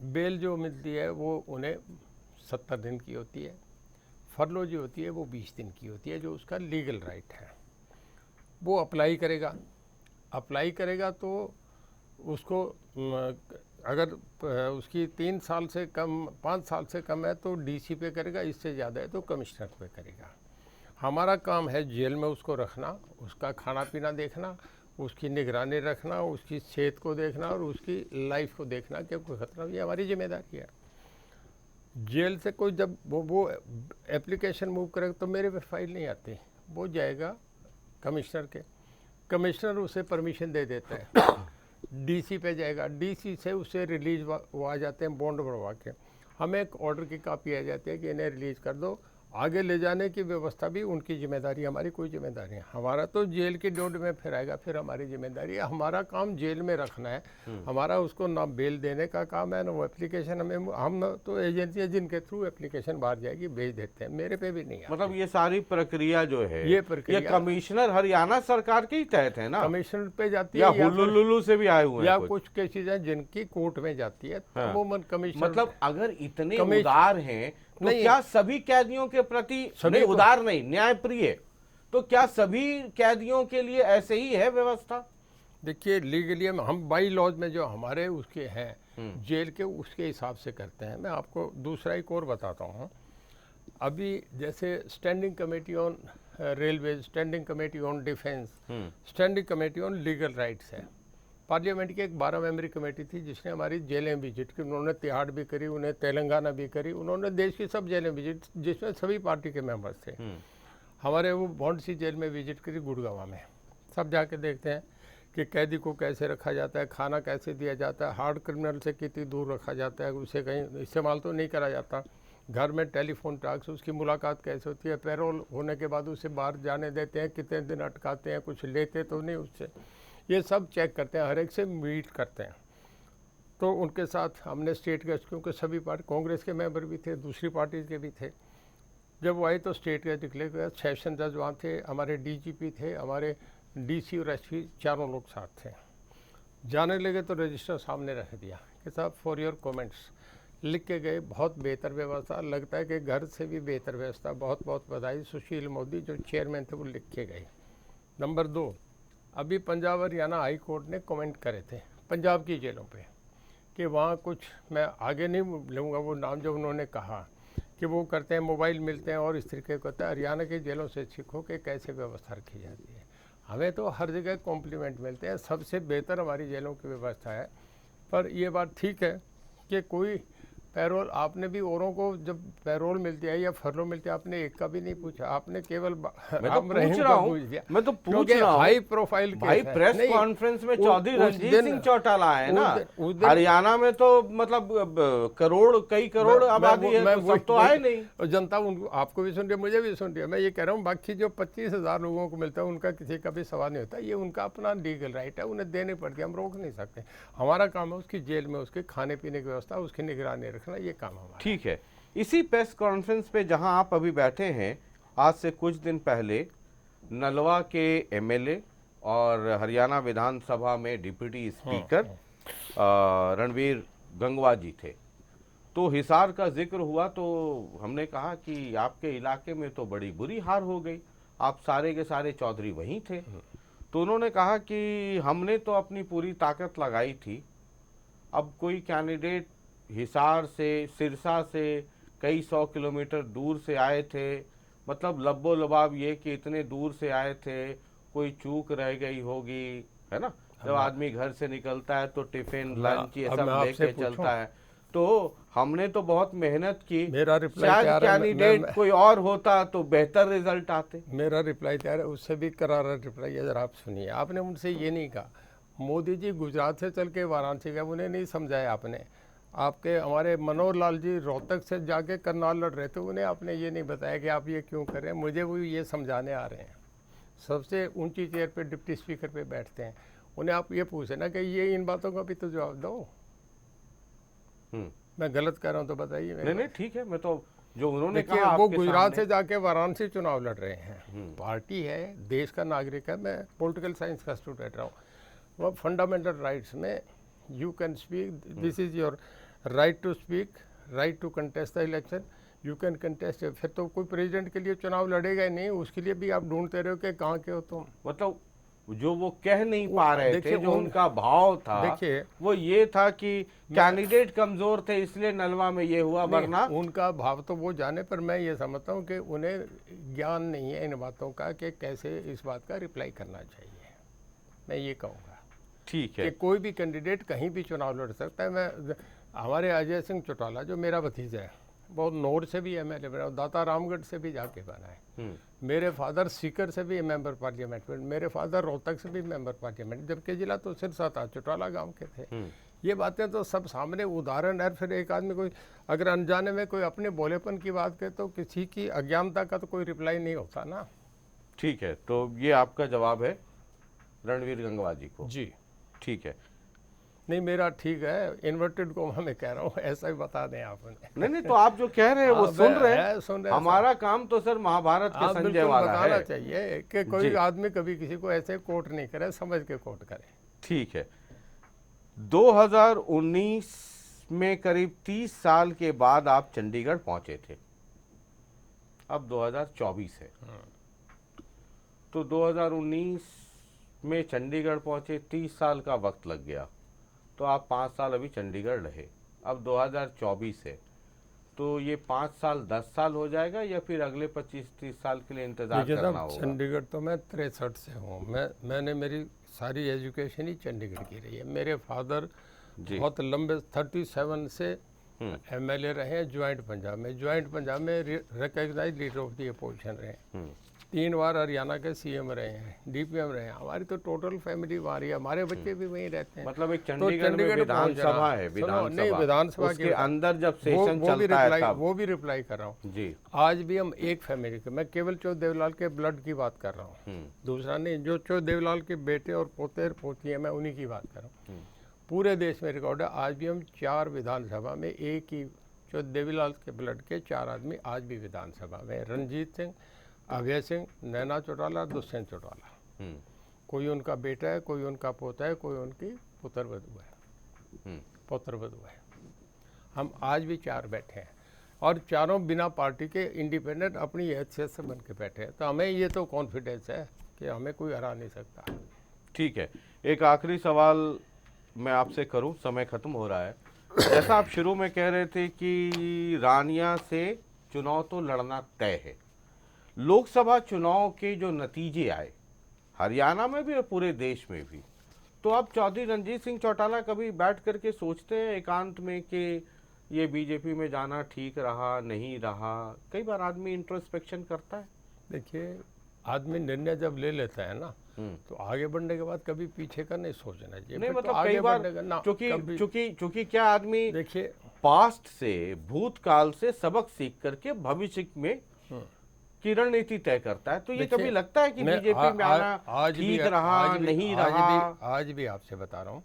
बेल जो मिलती है वो उन्हें 70 दिन की होती है, फरलो जो होती है वो 20 दिन की होती है, जो उसका लीगल राइट है। वो अप्लाई करेगा तो उसको अगर उसकी 3 साल से कम, 5 साल से कम है तो डीसी पे करेगा, इससे ज़्यादा है तो कमिश्नर पे करेगा। हमारा काम है जेल में उसको रखना, उसका खाना पीना देखना, उसकी निगरानी रखना, उसकी सेहत को देखना और उसकी लाइफ को देखना कि कोई खतरा, ये हमारी जिम्मेदारी है। जेल से कोई जब वो एप्लीकेशन मूव करेगा तो मेरे पे फाइल नहीं आती, वो जाएगा कमिश्नर के, कमिश्नर उसे परमिशन दे देता है, डीसी पे जाएगा, डीसी से उसे रिलीज वो आ जाते हैं बॉन्ड बढ़वा के, हमें एक ऑर्डर की कॉपी आ जाती है कि इन्हें रिलीज कर दो। आगे ले जाने की व्यवस्था भी उनकी जिम्मेदारी, हमारी कोई जिम्मेदारी है। हमारा तो जेल की डोर में फिर आएगा, फिर हमारी जिम्मेदारी है, हमारा काम जेल में रखना है। हमारा उसको ना बेल देने का काम है ना वो एप्लीकेशन, हम तो एजेंसियाँ जिनके थ्रू एप्लीकेशन बाहर जाएगी भेज देते हैं, मेरे पे भी नहीं है।
मतलब ये सारी प्रक्रिया जो है
ये प्रक्रिया
कमिश्नर हरियाणा सरकार के ही तहत है ना,
कमिश्नर पे जाती
या
है,
हुलुलुलु से भी आए हुए हैं
या
कुछ?
कुछ केसेज हैं जिनकी कोर्ट में जाती है, अमूमन कमिश्नर।
मतलब अगर इतने उदार हैं तो
नहीं,
क्या सभी कैदियों के प्रति, नहीं उदार नहीं, न्यायप्रिय, तो क्या सभी कैदियों के लिए ऐसे ही है व्यवस्था?
देखिए लीगली हम बाई लॉज में जो हमारे उसके हैं जेल के, उसके हिसाब से करते हैं। मैं आपको दूसरा एक और बताता हूँ। अभी जैसे standing committee on railway, standing committee on defence, standing committee on legal rights है। पार्लियामेंट की एक 12 मेंबरी कमेटी थी जिसने हमारी जेलें विजिट की, उन्होंने तिहाड़ भी करी, उन्हें तेलंगाना भी करी, उन्होंने देश की सब जेलें विजिट, जिसमें सभी पार्टी के मेंबर्स थे। हमारे वो बॉन्डसी जेल में विजिट करी, गुड़गांव में, सब जाके देखते हैं कि कैदी को कैसे रखा जाता है, खाना कैसे दिया जाता है, हार्ड क्रिमिनल से कितनी दूर रखा जाता है, उसे कहीं इस्तेमाल तो नहीं करा जाता, घर में टेलीफोन टॉक्स, उसकी मुलाकात कैसे होती है, पैरोल होने के बाद उसे बाहर जाने देते हैं, कितने दिन अटकाते हैं, कुछ लेते तो नहीं उससे, ये सब चेक करते हैं, हर एक से मीट करते हैं। तो उनके साथ हमने स्टेट गेस्ट, क्योंकि सभी पार्टी, कांग्रेस के मेंबर भी थे, दूसरी पार्टीज़ के भी थे, जब वो आए तो स्टेट गेस्ट निकले गए, सेशन जज वहाँ थे, हमारे डीजीपी थे, हमारे डीसी और एसपी, चारों लोग साथ थे। जाने लगे तो रजिस्टर सामने रख दिया कि साहब फॉर योर कमेंट्स, लिख के गए, बहुत बेहतर व्यवस्था, लगता है कि घर से भी बेहतर व्यवस्था, बहुत बहुत बधाई। सुशील मोदी जो चेयरमैन थे वो लिख के गए। नंबर 2, अभी पंजाब हरियाणा हाई कोर्ट ने कमेंट करे थे पंजाब की जेलों पे कि वहाँ कुछ, मैं आगे नहीं लूँगा वो नाम, जो उन्होंने कहा कि वो करते हैं, मोबाइल मिलते हैं और इस तरीके को होता है। हरियाणा की जेलों से सीखो कि कैसे व्यवस्था रखी जाती है। हमें तो हर जगह कॉम्प्लीमेंट मिलते हैं, सबसे बेहतर हमारी जेलों की व्यवस्था है। पर ये बात ठीक है कि कोई पैरोल आपने भी औरों को जब पैरोल मिलती है या फरलो मिलती है, आपने एक का भी नहीं पूछा, आपने केवल
मैं तो पूछ रहा हूँ, मैं तो पूछ रहा हूँ
हाई प्रोफाइल
भाई। प्रेस कॉन्फ्रेंस में चौधरी रणजीत सिंह चौटाला है ना, हरियाणा में तो मतलब कई करोड़ आबादी है, तो सब तो आए नहीं।
और जनता उनको, आपको भी सुन रही है, मुझे भी सुन रही है। मैं ये कह रहा हूँ बाकी जो 25,000 लोगों को मिलता है उनका किसी का भी सवाल नहीं होता, ये उनका अपना लीगल राइट है, उन्हें देने पड़ती है, हम रोक नहीं सकते। हमारा काम है उसकी जेल में उसके खाने पीने की व्यवस्था, उसकी निगरानी रखना, ये काम हमारा।
ठीक है। इसी प्रेस कॉन्फ्रेंस पे जहां आप अभी बैठे हैं, आज से कुछ दिन पहले नलवा के एमएलए और हरियाणा विधानसभा में डिप्टी स्पीकर रणवीर गंगवा जी थे। तो हिसार का जिक्र हुआ तो हमने कहा कि आपके इलाके में तो बड़ी बुरी हार हो गई, आप सारे के सारे चौधरी वहीं थे। तो उन्होंने कहा कि हमने तो अपनी पूरी ताकत लगाई थी, अब कोई कैंडिडेट हिसार से, सिरसा से कई 100 किलोमीटर दूर से आए थे, मतलब लब्बो लबाब ये कि इतने दूर से आए थे, कोई चूक रह गई होगी, है ना। जब आदमी घर से निकलता है तो टिफिन लंच ये सब लेके चलता है। तो हमने तो बहुत मेहनत की,
मेरा रिप्लाई
शायद कैंडिडेट कोई और होता तो बेहतर रिजल्ट आते।
मेरा रिप्लाई तैयार है, उससे भी करारा रिप्लाई अगर आप सुनिए। आपने उनसे ये नहीं कहा मोदी जी गुजरात से चल के वाराणसी गए, उन्हें नहीं समझाया आपने। आपके हमारे मनोहर लाल जी रोहतक से जाके करनाल लड़ रहे थे, उन्हें आपने ये नहीं बताया कि आप ये क्यों कर रहे हैं। मुझे वो ये समझाने आ रहे हैं, सबसे ऊंची चेयर पे डिप्टी स्पीकर पे बैठते हैं, उन्हें आप ये पूछे ना कि ये इन बातों का भी तो जवाब दो। मैं गलत कर रहा हूँ तो बताइए।
नहीं ठीक है, मैं तो जो उन्होंने
कहा वो गुजरात से जाके वाराणसी चुनाव लड़ रहे हैं, पार्टी है, देश का नागरिक है। मैं पॉलिटिकल साइंस का स्टूडेंट रहा हूँ। वो फंडामेंटल राइट्स में you can speak, this is your right to speak, right to contest the election, you can contest. फिर तो कोई प्रेसिडेंट के लिए चुनाव लड़ेगा ही नहीं, उसके लिए भी आप ढूंढते रहो कि कहाँ के हो तुम।
मतलब जो वो कह नहीं पा रहे थे, जो उनका भाव था, देखिए वो ये था कि कैंडिडेट कमजोर थे इसलिए नलवा में ये हुआ, वरना
उनका भाव तो वो जाने। पर मैं ये समझता हूँ कि उन्हें ज्ञान नहीं है इन बातों का कि कैसे इस बात का रिप्लाई करना चाहिए। मैं ये कहूँगा
ठीक है
कि कोई भी कैंडिडेट कहीं भी चुनाव लड़ सकता है। मैं हमारे अजय सिंह चौटाला जो मेरा भतीजा है, बहुत नौर से भी एमएलए बना, दाता रामगढ़ से भी जाके बना है। मेरे फादर सीकर से भी मेंबर पार्लियामेंट में, मेरे फादर रोहतक से भी मेंबर पार्लियामेंट, जबकि जिला तो सिरसा था, चौटाला गांव के थे। ये बातें तो सब सामने उदाहरण है। फिर एक आदमी कोई अगर अनजाने में कोई अपने बोलेपन की बात करे तो किसी की अज्ञानता का तो कोई रिप्लाई नहीं होता ना।
ठीक है, तो ये आपका जवाब है रणवीर गंगवा जी को।
जी
ठीक है।
नहीं मेरा ठीक है, इन्वर्टेड को मैं कह रहा हूँ, ऐसा ही बता दें आप।
नहीं तो आप जो कह रहे हैं वो सुन रहे हैं। हमारा काम तो सर महाभारत के संजय वाला
बताना चाहिए कि कोई आदमी कभी किसी को ऐसे कोट नहीं करे, समझ के कोट करे।
ठीक है। 2019 में करीब 30 साल के बाद आप चंडीगढ़ पहुंचे थे, अब 2024 है, तो 2019 में चंडीगढ़ पहुंचे, 30 साल का वक्त लग गया, तो आप 5 साल अभी चंडीगढ़ रहे, अब 2024 है, तो ये 5 साल 10 साल हो जाएगा या फिर अगले 25-30 साल के लिए इंतजार करना होगा?
चंडीगढ़ तो मैं 63 से हूँ। मैंने मेरी सारी एजुकेशन ही चंडीगढ़ की रही है। मेरे फादर बहुत लंबे 37 से एमएलए रहे ज्वाइंट पंजाब में, ज्वाइंट पंजाब में recognized leader of the opposition रहे, 3 बार हरियाणा के सीएम रहे हैं, डीपीएम रहे हैं। हमारी तो टोटल फैमिली हमारी, हमारे बच्चे भी वहीं रहते हैं।
मतलब एक चंडीगढ़ में विधानसभा है,
विधानसभा
के अंदर जब सेशन चलता है तब
वो भी रिप्लाई कर रहा हूँ
जी।
आज भी हम एक फैमिली के, मैं केवल चौ देवलाल के ब्लड की बात कर रहा हूँ, दूसरा नहीं। जो चौ देवलाल के बेटे और पोते पोती हैं, मैं उन्हीं की बात कर रहा हूँ। पूरे देश में रिकॉर्ड है, आज भी हम 4 विधानसभा में एक ही चौ देवीलाल के ब्लड के 4 आदमी आज भी विधानसभा में, रणजीत सिंह, अभय सिंह, नैना चौटाला, दुष्यंत चौटाला। कोई उनका बेटा है, कोई उनका पोता है, कोई उनकी पुत्र वधू है, पुत्र वधू है। हम आज भी 4 बैठे हैं और चारों बिना पार्टी के इंडिपेंडेंट अपनी हैसियत से बन के बैठे हैं। तो हमें ये तो कॉन्फिडेंस है कि हमें कोई हरा नहीं सकता।
ठीक है, एक आखिरी सवाल मैं आपसे करूं, समय खत्म हो रहा है। जैसा आप शुरू में कह रहे थे कि रानिया से चुनाव तो लड़ना तय है, लोकसभा चुनाव के जो नतीजे आए हरियाणा में भी और पूरे देश में भी, तो अब चौधरी रणजीत सिंह चौटाला कभी बैठ करके सोचते हैं एकांत में कि ये बीजेपी में जाना ठीक रहा नहीं रहा? कई बार आदमी इंट्रोस्पेक्शन करता है।
देखिए, आदमी निर्णय जब ले लेता है ना, तो आगे बढ़ने के बाद कभी पीछे का नहीं सोचना चाहिए।
नहीं
फिर तो
मतलब
आगे
कई बार
बढ़ने का ना कभी-
चूंकि क्या आदमी
देखिए,
पास्ट से, भूतकाल से सबक सीख करके भविष्य में की रणनीति तय करता है, तो ये
देखिए,
कभी लगता है कि
मैं
बीजेपी में आना
आज भी-
ठीक रहा
आज भी-
नहीं
आज
रहा?
आज भी आपसे बता रहा हूँ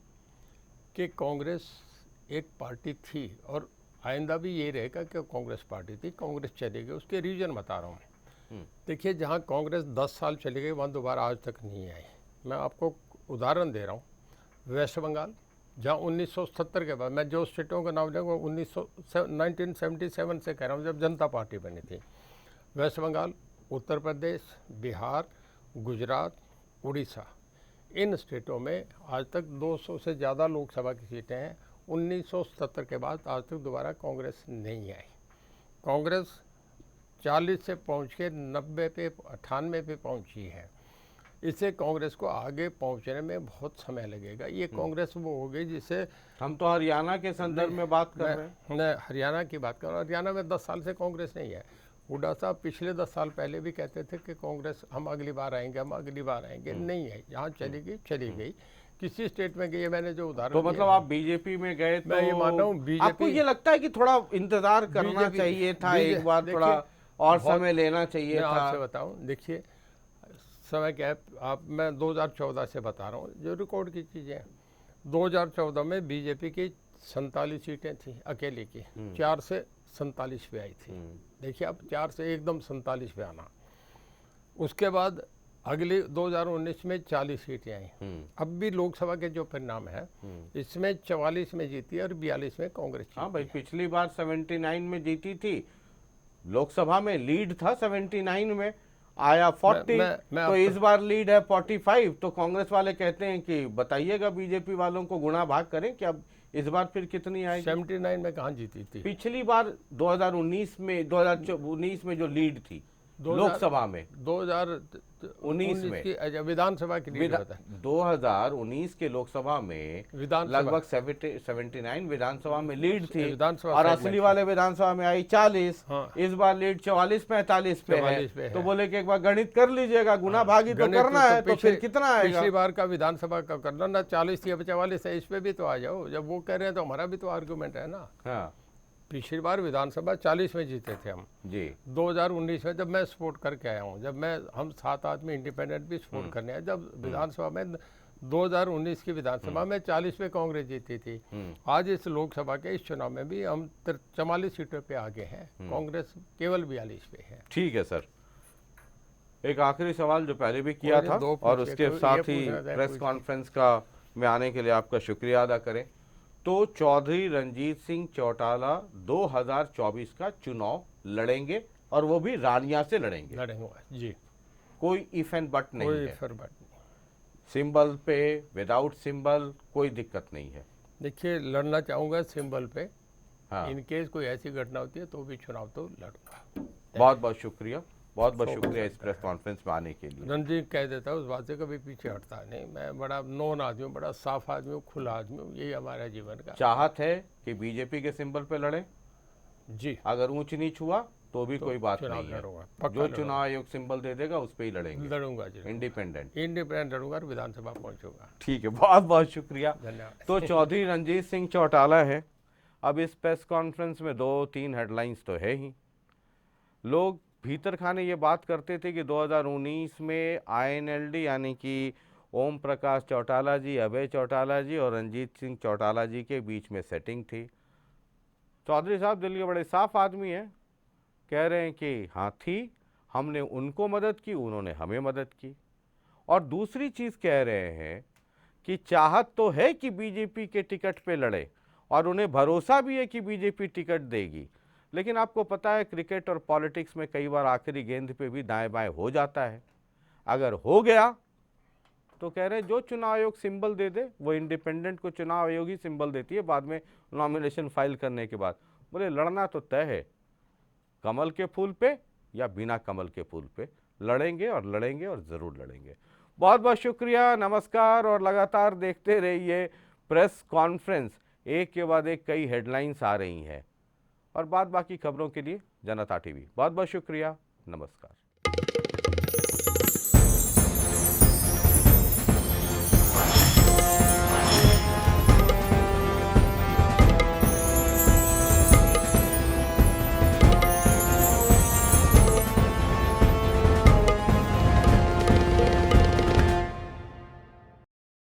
कि कांग्रेस एक पार्टी थी और आइंदा भी ये रहेगा कि कांग्रेस पार्टी थी, कांग्रेस चलेगी। उसके रीजन बता रहा हूँ मैं। देखिए, जहाँ कांग्रेस 10 साल चली गई वहाँ दोबारा आज तक नहीं आई। मैं आपको उदाहरण दे रहा हूँ, वेस्ट बंगाल, जहाँ 1970 के बाद, मैं जो स्टेटों का नाम लूँगा 1977 से कह रहा हूँ, जब जनता पार्टी बनी थी। वेस्ट बंगाल, उत्तर प्रदेश, बिहार, गुजरात, उड़ीसा, इन स्टेटों में आज तक 200 से ज़्यादा लोकसभा की सीटें हैं। 1970 के बाद आज तक दोबारा कांग्रेस नहीं आई। कांग्रेस 40 से पहुंच के 90 पे 98 पे पहुंची है। इससे कांग्रेस को आगे पहुंचने में बहुत समय लगेगा। ये कांग्रेस वो हो गई जिसे
हम तो हरियाणा के संदर्भ में बात कर रहे हैं।
मैं हरियाणा की बात कर रहा हूँ। हरियाणा में 10 साल से कांग्रेस नहीं है। हुड्डा साहब पिछले 10 साल पहले भी कहते थे कि कांग्रेस हम अगली बार आएंगे, हम अगली बार आएंगे। नहीं है, यहाँ चली गई चली गई। किसी स्टेट में गई, मैंने जो उदाहरण
तो मतलब आप बीजेपी में गए तो
मैं ये मान रहा हूँ बीजेपी,
आपको ये लगता है कि थोड़ा इंतजार करना चाहिए था, एक बार थोड़ा और समय लेना चाहिए
मैं
था?
आपसे बताऊं, देखिए समय क्या है, मैं 2014 से बता रहा हूँ जो रिकॉर्ड की चीज़ें हैं। 2014 में बीजेपी की 47 सीटें थी अकेले की, 4 से 47 पे आई थी। देखिए, अब 4 से एकदम 47 पे आना। उसके बाद अगले 2019 में 40 सीटें आई। अब भी लोकसभा के जो परिणाम है, इसमें 44 में जीती और 42 में कांग्रेस जीती।
हाँ भाई, पिछली बार 79 में जीती थी, लोकसभा में लीड था 79 में, आया 40। तो इस बार लीड है 45। तो कांग्रेस वाले कहते हैं कि बताइएगा बीजेपी वालों को, गुणा भाग करें कि अब इस बार फिर कितनी आएगी?
79 में कहाँ जीती थी?
पिछली बार 2019 में जो लीड थी लोकसभा में,
2019 में विधानसभा की लीड होता है।
2019 के लोकसभा में लगभग 79 विधानसभा में लीड थी, और असली वाले विधानसभा में आई 40। इस बार लीड 44-45 पे है। तो बोले कि एक बार गणित कर लीजिएगा, गुना भागी तो करना है, तो फिर कितना आएगा?
पिछली बार का विधानसभा का करना ना, 40 थी अब 44 है, इस पे भी तो आ जाओ। जब वो कह रहे हैं तो हमारा भी तो आर्गुमेंट है ना।
हाँ,
पिछली बार विधानसभा 40 में जीते थे हम
जी।
2019 में जब मैं सपोर्ट करके आया हूँ, जब हम 7 आदमी इंडिपेंडेंट भी सपोर्ट करने आए, जब विधानसभा में 2019 की विधानसभा में 40 पे कांग्रेस जीती थी। आज इस लोकसभा के इस चुनाव में भी हम 44 सीटों पे आगे हैं, कांग्रेस केवल 42 पे है।
ठीक है सर, एक आखिरी सवाल जो पहले भी किया था और उसके साथ ही प्रेस कॉन्फ्रेंस का में आने के लिए आपका शुक्रिया अदा करें। तो चौधरी रणजीत सिंह चौटाला 2024 का चुनाव लड़ेंगे, और वो भी रानिया से लड़ेंगे
जी।
कोई इफ एंड बट नहीं है।
बट
सिंबल पे, विदाउट सिंबल, कोई दिक्कत नहीं है।
देखिए, लड़ना चाहूँगा सिंबल पे।
हाँ,
इन केस कोई ऐसी घटना होती है तो भी चुनाव तो लड़ूंगा।
बहुत बहुत शुक्रिया, बहुत बहुत शुक्रिया इस प्रेस कॉन्फ्रेंस में आने के लिए।
रणजीत कह देता है, उस बात से कभी पीछे हटता नहीं। मैं बड़ा नॉन आदमी हूँ, बड़ा साफ आदमी हूँ, खुला आदमी हूँ। यही हमारा जीवन का
चाहत है कि बीजेपी के सिंबल पे लड़े
जी।
अगर ऊंच नीच हुआ तो भी कोई बात
चुनाव
नहीं है,
लड़ूंगा,
जो चुनाव आयोग सिंबल दे देगा उस पे ही लड़ेंगे,
लड़ूंगा जी। इंडिपेंडेंट लड़ूंगा और विधानसभा पहुंचूंगा।
ठीक है, बहुत बहुत शुक्रिया।
धन्यवाद।
तो चौधरी रणजीत सिंह चौटाला है। अब इस प्रेस कॉन्फ्रेंस में 2-3 हेडलाइंस तो है ही। लोग भीतर खाने ये बात करते थे कि 2019 में INLD यानी कि ओम प्रकाश चौटाला जी, अभय चौटाला जी और रणजीत सिंह चौटाला जी के बीच में सेटिंग थी। चौधरी साहब दिल के बड़े साफ आदमी हैं, कह रहे हैं कि हाँ थी, हमने उनको मदद की, उन्होंने हमें मदद की। और दूसरी चीज़ कह रहे हैं कि चाहत तो है कि बीजेपी के टिकट पे लड़े, और उन्हें भरोसा भी है कि बीजेपी टिकट देगी। लेकिन आपको पता है क्रिकेट और पॉलिटिक्स में कई बार आखिरी गेंद पे भी दाएं बाएं हो जाता है। अगर हो गया तो कह रहे हैं जो चुनाव आयोग सिंबल दे दे, वो इंडिपेंडेंट को चुनाव आयोग ही सिंबल देती है बाद में नॉमिनेशन फाइल करने के बाद। बोले लड़ना तो तय है, कमल के फूल पे या बिना कमल के फूल पे लड़ेंगे, और ज़रूर लड़ेंगे। बहुत बहुत शुक्रिया, नमस्कार, और लगातार देखते रहिए प्रेस कॉन्फ्रेंस। एक के बाद एक कई हेडलाइंस आ रही हैं। और बाकी खबरों के लिए जनता टीवी। बहुत बहुत शुक्रिया। नमस्कार।